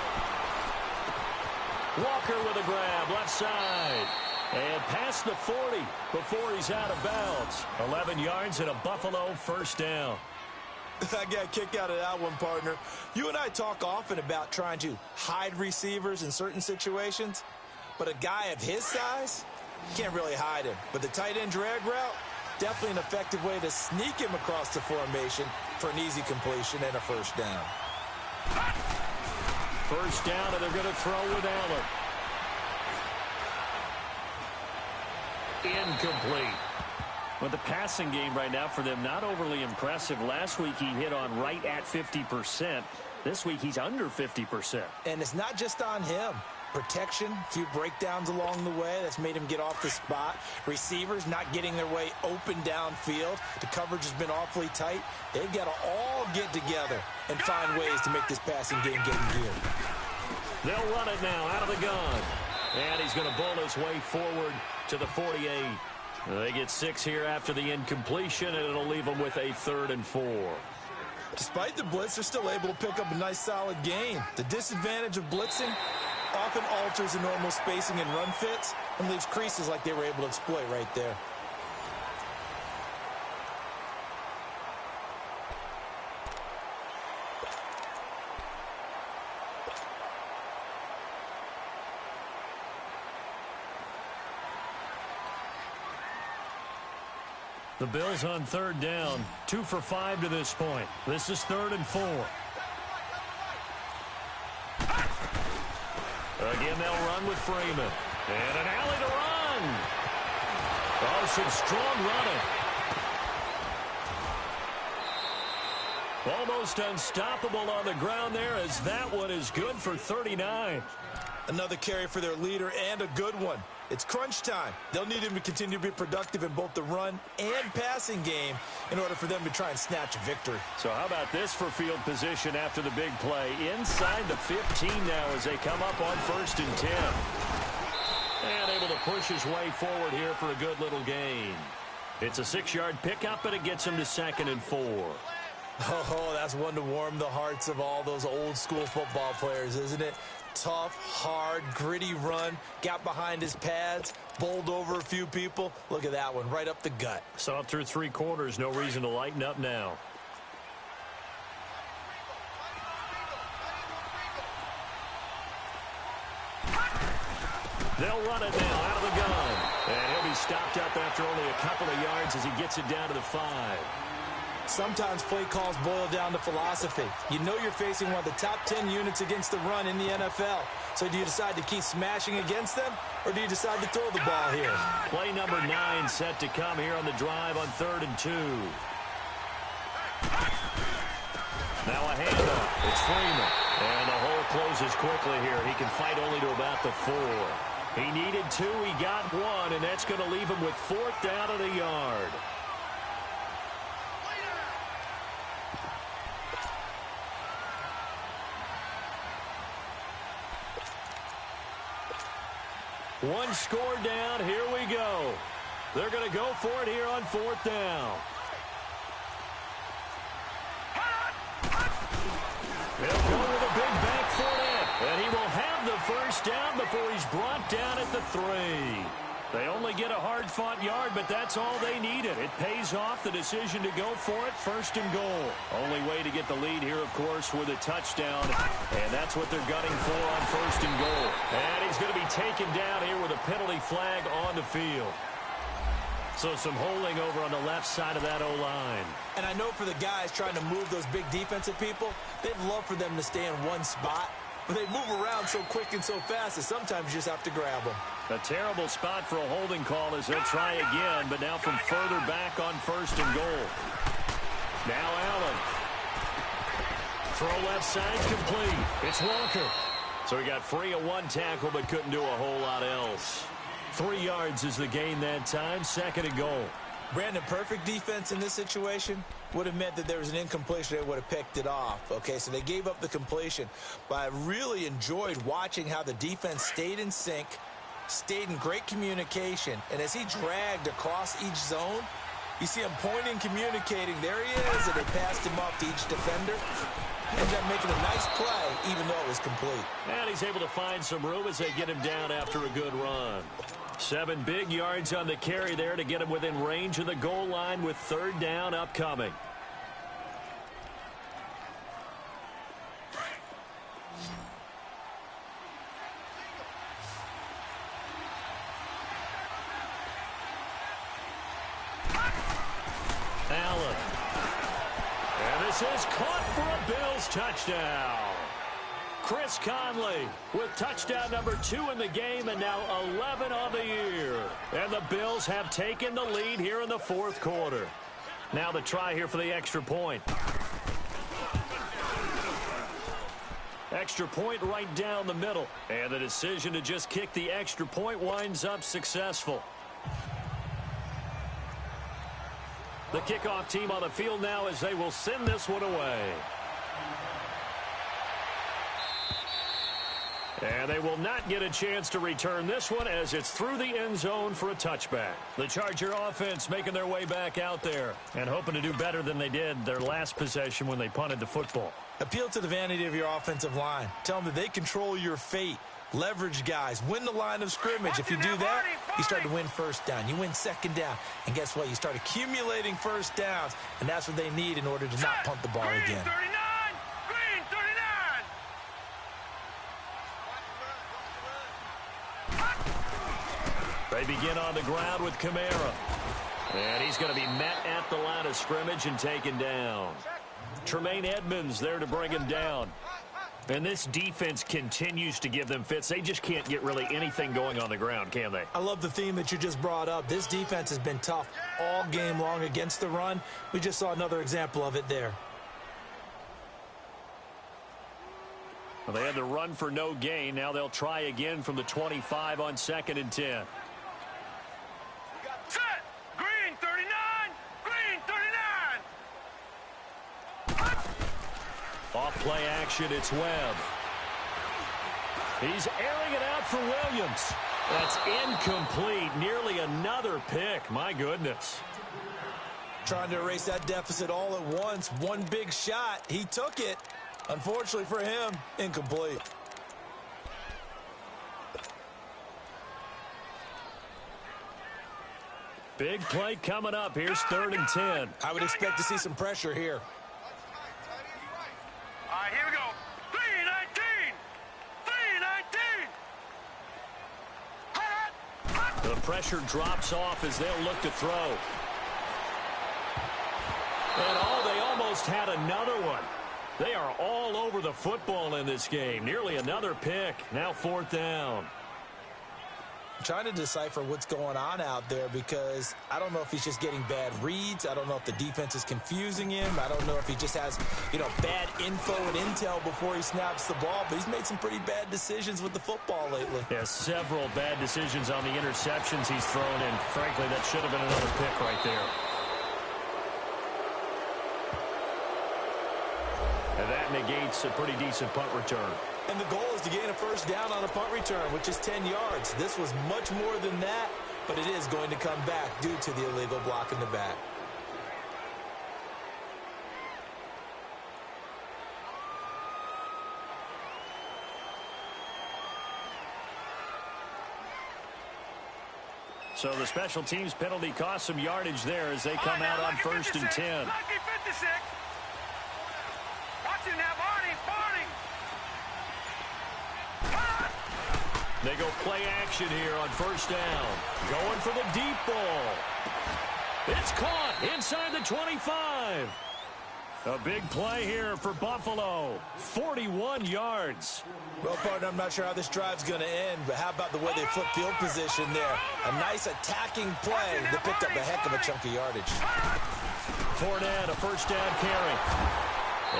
Walker with a grab, left side. And past the 40 before he's out of bounds. 11 yards and a Buffalo 1st down. I got a kick out of that one, partner. You and I talk often about trying to hide receivers in certain situations, but a guy of his size, can't really hide him. But the tight end drag route, definitely an effective way to sneak him across the formation for an easy completion and a 1st down. 1st down, and they're going to throw with Allen. Incomplete. But the passing game right now for them, not overly impressive. Last week he hit on right at 50%. This week he's under 50%. And it's not just on him. Protection, a few breakdowns along the way. That's made him get off the spot. Receivers not getting their way open downfield. The coverage has been awfully tight. They've got to all get together and find ways to make this passing game get in gear. They'll run it now out of the gun. And he's going to bull his way forward to the 48. They get 6 here after the incompletion, and it'll leave them with a 3rd and 4. Despite the blitz, they're still able to pick up a nice solid gain. The disadvantage of blitzing often alters the normal spacing and run fits and leaves creases like they were able to exploit right there. The Bills on 3rd down, 2 for 5 to this point. This is 3rd and 4. Again, they'll run with Freeman. And an alley to run. Oh, some strong running. Almost unstoppable on the ground there, as that one is good for 39. Another carry for their leader, and a good one. It's crunch time. They'll need him to continue to be productive in both the run and passing game in order for them to try and snatch a victory. So how about this for field position after the big play? Inside the 15 now as they come up on 1st and 10. And able to push his way forward here for a good little gain. It's a 6-yard pickup, and it gets him to 2nd and 4. Oh, that's one to warm the hearts of all those old-school football players, isn't it? Tough, hard, gritty run, got behind his pads, bowled over a few people. Look at that one, right up the gut. Saw it through 3 quarters, no reason to lighten up now. They'll run it now out of the gun. And he'll be stopped up after only a couple of yards as he gets it down to the 5. Sometimes play calls boil down to philosophy. You know you're facing one of the top 10 units against the run in the NFL. So do you decide to keep smashing against them, or do you decide to throw the ball here? Play number 9 set to come here on the drive on 3rd and 2. Now a handoff. It's Freeman. And the hole closes quickly here. He can fight only to about the 4. He needed 2. He got 1, and that's going to leave him with 4th down and a yard. One score down. Here we go. They're going to go for it here on 4th down. They'll go with a big back foot in. And he will have the 1st down before he's brought down at the 3. They only get a hard-fought yard, but that's all they needed. It pays off the decision to go for it, 1st and goal. Only way to get the lead here, of course, with a touchdown. And that's what they're gunning for on 1st and goal. And he's going to be taken down here with a penalty flag on the field. So some holding over on the left side of that O-line. And I know for the guys trying to move those big defensive people, they'd love for them to stay in one spot. But they move around so quick and so fast that sometimes you just have to grab them. A terrible spot for a holding call as they'll try again, but now from further back on 1st and goal. Now Allen. Throw left side complete. It's Walker. So he got free of 1 tackle but couldn't do a whole lot else. 3 yards is the gain that time, 2nd and goal. Brandon, perfect defense in this situation would have meant that there was an incompletion. They would have picked it off. Okay, so they gave up the completion. But I really enjoyed watching how the defense stayed in sync, stayed in great communication, and as he dragged across each zone, you see him pointing, communicating. There he is, and they passed him off to each defender. Ended up making a nice play, even though it was complete. And he's able to find some room as they get him down after a good run. 7 big yards on the carry there to get him within range of the goal line with 3rd down upcoming. Allen. And this is caught for a Bills touchdown. Chris Conley with touchdown number 2 in the game and now 11 on the year. And the Bills have taken the lead here in the 4th quarter. Now the try here for the extra point. Extra point right down the middle. And the decision to just kick the extra point winds up successful. The kickoff team on the field now as they will send this one away. And they will not get a chance to return this one as it's through the end zone for a touchback. The Charger offense making their way back out there and hoping to do better than they did their last possession when they punted the football. Appeal to the vanity of your offensive line. Tell them that they control your fate. Leverage guys. Win the line of scrimmage. If you do that, you start to win 1st down. You win 2nd down. And guess what? You start accumulating 1st downs. And that's what they need in order to not punt the ball again. Green 39. They begin on the ground with Kamara. And he's going to be met at the line of scrimmage and taken down. Tremaine Edmonds there to bring him down. And this defense continues to give them fits. They just can't get really anything going on the ground, can they? I love the theme that you just brought up. This defense has been tough all game long against the run. We just saw another example of it there. Well, they had the run for no gain. Now they'll try again from the 25 on 2nd and 10. Set. Green 39. Green 39. Off play action, it's Webb. He's airing it out for Williams. That's incomplete. Nearly another pick. My goodness. Trying to erase that deficit all at once. One big shot. He took it. Unfortunately for him, incomplete. Big play coming up. Here's 3rd and 10. I would expect to see some pressure here. All right, here we go. 3-19. 3-19. The pressure drops off as they'll look to throw. And they almost had another one. They are all over the football in this game. Nearly another pick. Now 4th down. I'm trying to decipher what's going on out there because I don't know if he's just getting bad reads. I don't know if the defense is confusing him. I don't know if he just has, bad info and intel before he snaps the ball. But he's made some pretty bad decisions with the football lately. Yeah, several bad decisions on the interceptions he's thrown in. Frankly, that should have been another pick right there. And that negates a pretty decent punt return. And the goal is to gain a 1st down on a punt return, which is 10 yards. This was much more than that, but it is going to come back due to the illegal block in the back. So the special teams penalty cost some yardage there as they come out on 1st and 10. Lucky 56. Watch it now, Barney. They go play action here on 1st down. Going for the deep ball. It's caught inside the 25. A big play here for Buffalo. 41 yards. Well, partner, I'm not sure how this drive's going to end, but how about the way they flip field position there? A nice attacking play that picked up a heck of a chunk of yardage. Fournette, a 1st down carry.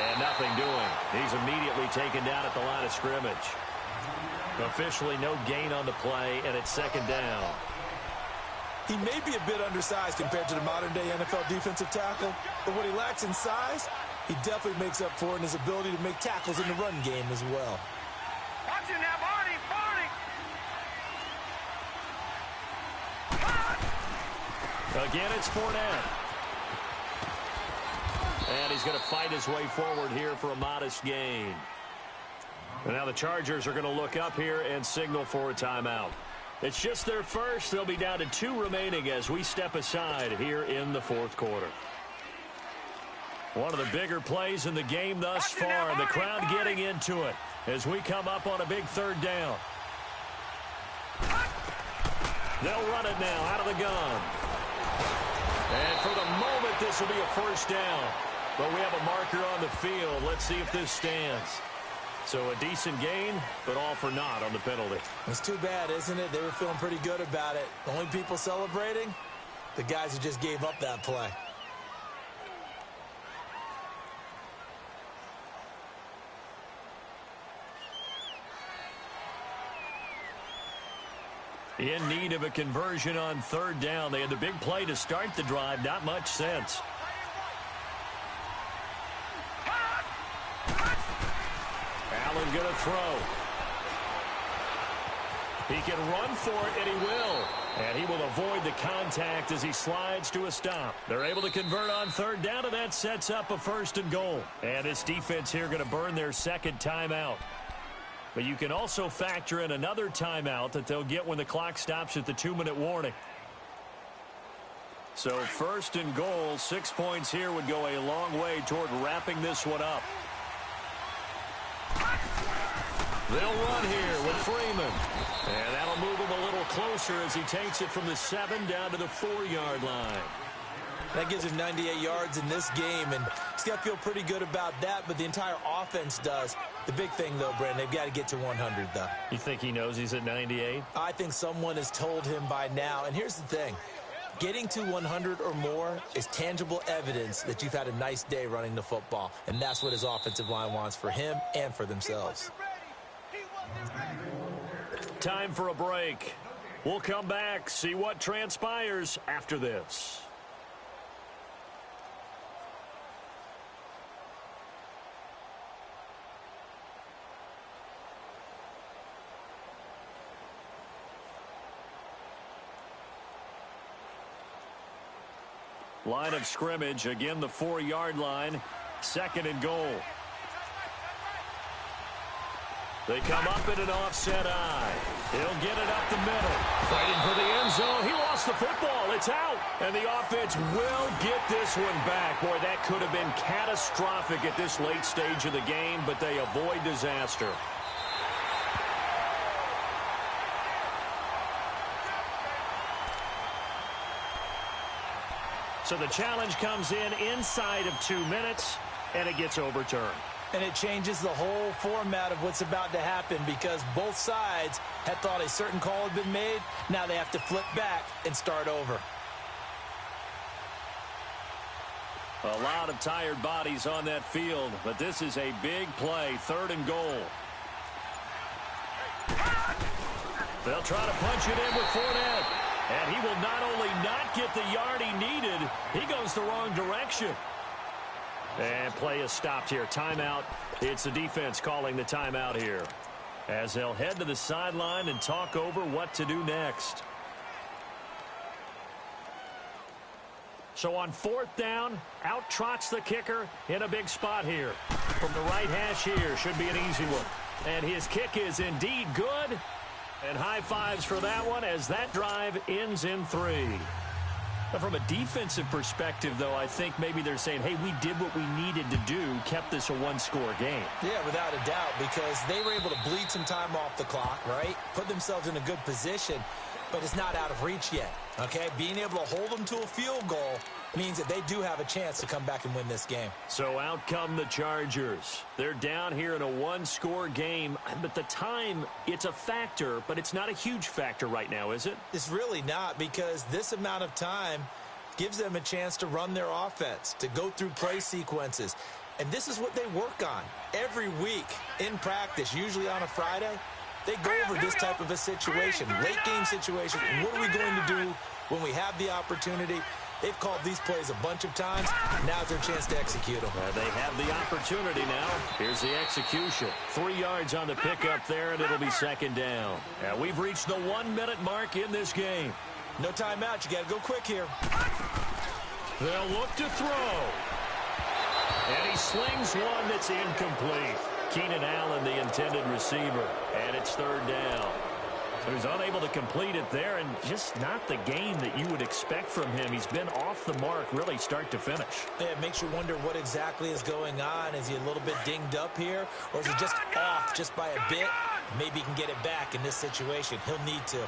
And nothing doing. He's immediately taken down at the line of scrimmage. Officially no gain on the play, and it's 2nd down. He may be a bit undersized compared to the modern-day NFL defensive tackle, but what he lacks in size, he definitely makes up for in his ability to make tackles in the run game as well. Watch it now, Barney. Again, it's Fournette. And he's going to fight his way forward here for a modest gain. And now the Chargers are going to look up here and signal for a timeout. It's just their first. They'll be down to 2 remaining as we step aside here in the fourth quarter. One of the bigger plays in the game thus far, and the crowd getting into it as we come up on a big third down. They'll run it now out of the gun. And for the moment, this will be a first down. But we have a marker on the field. Let's see if this stands. So a decent gain, but all for naught on the penalty. It's too bad, isn't it? They were feeling pretty good about it. The only people celebrating, the guys who just gave up that play. In need of a conversion on third down. They had the big play to start the drive. Not much sense. Allen going to throw. He can run for it, and he will. And he will avoid the contact as he slides to a stop. They're able to convert on third down, and that sets up a 1st and goal. And this defense here going to burn their second timeout. But you can also factor in another timeout that they'll get when the clock stops at the 2-minute warning. So 1st and goal, 6 points here would go a long way toward wrapping this one up. They'll run here with Freeman. And that'll move him a little closer as he takes it from the 7 down to the 4-yard line. That gives him 98 yards in this game, and he's got to feel pretty good about that, but the entire offense does. The big thing, though, Brandon, they've got to get to 100, though. You think he knows he's at 98? I think someone has told him by now, and here's the thing. Getting to 100 or more is tangible evidence that you've had a nice day running the football, and that's what his offensive line wants for him and for themselves. Time for a break. We'll come back, see what transpires after this. Line of scrimmage, again the 4-yard line, 2nd and goal. They come up in an offset eye. He'll get it up the middle. Fighting for the end zone. He lost the football. It's out. And the offense will get this one back. Boy, that could have been catastrophic at this late stage of the game, but they avoid disaster. So the challenge comes in inside of 2 minutes, and it gets overturned. And it changes the whole format of what's about to happen because both sides had thought a certain call had been made. Now they have to flip back and start over. A lot of tired bodies on that field, but this is a big play, 3rd and goal. They'll try to punch it in with Fournette. And he will not only not get the yard he needed, he goes the wrong direction. And play is stopped here. Timeout. It's the defense calling the timeout here as they'll head to the sideline and talk over what to do next. So on 4th down, out trots the kicker in a big spot here. From the right hash here, should be an easy one. And his kick is indeed good. And high fives for that one as that drive ends in 3. Now from a defensive perspective, though, I think maybe they're saying, hey, we did what we needed to do, kept this a 1-score game. Yeah, without a doubt, because they were able to bleed some time off the clock, right? Put themselves in a good position, but it's not out of reach yet, okay? Being able to hold them to a field goal means that they do have a chance to come back and win this game. So out come the Chargers. They're down here in a 1-score game, but the time, it's a factor, but it's not a huge factor right now, is it? It's really not, because this amount of time gives them a chance to run their offense, to go through play sequences. And this is what they work on every week in practice, usually on a Friday. They go over this type of a situation, late game situation. What are we going to do when we have the opportunity? They've called these plays a bunch of times. Now's their chance to execute them. They have the opportunity now. Here's the execution. 3 yards on the pickup there, and it'll be 2nd down. We've reached the 1-minute mark in this game. No timeout. You got to go quick here. They'll look to throw. And he slings one that's incomplete. Keenan Allen, the intended receiver. And it's third down. So he's unable to complete it there, and just not the game that you would expect from him. He's been off the mark really start to finish. Yeah, it makes you wonder what exactly is going on. Is he a little bit dinged up here, or is he just off just by a bit? Maybe he can get it back in this situation. He'll need to. All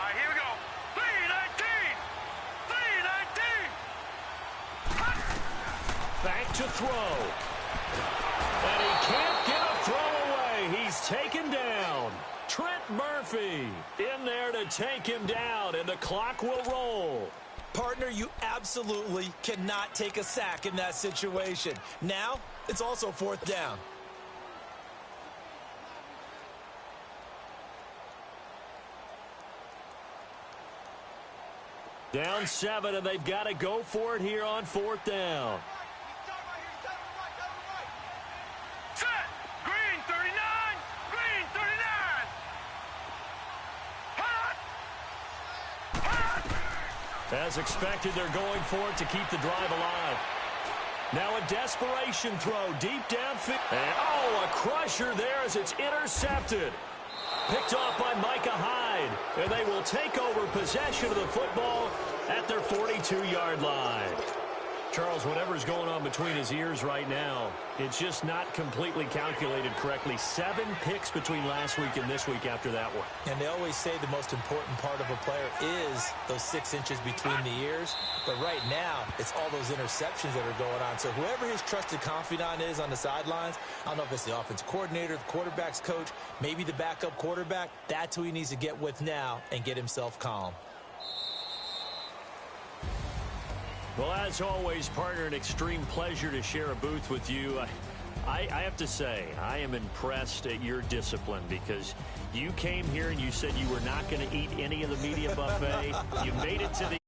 right, here we go. 319! 319! Back to throw. And he can't get a throw away. He's taken down. Trent Murphy in there to take him down, and the clock will roll. Partner, you absolutely cannot take a sack in that situation. Now, it's also fourth down. Down 7, and they've got to go for it here on fourth down. Set! Green 39! Green 39! As expected, they're going for it to keep the drive alive. Now a desperation throw deep downfield. And a crusher there as it's intercepted. Picked off by Micah Hyde. And they will take over possession of the football at their 42-yard line. Charles, whatever's going on between his ears right now, it's just not completely calculated correctly. 7 picks between last week and this week after that one. And they always say the most important part of a player is those 6 inches between the ears. But right now, it's all those interceptions that are going on. So whoever his trusted confidant is on the sidelines, I don't know if it's the offensive coordinator, the quarterback's coach, maybe the backup quarterback, that's who he needs to get with now and get himself calm. Well, as always, partner, an extreme pleasure to share a booth with you. I have to say, I am impressed at your discipline because you came here and you said you were not going to eat any of the media buffet. You made it to the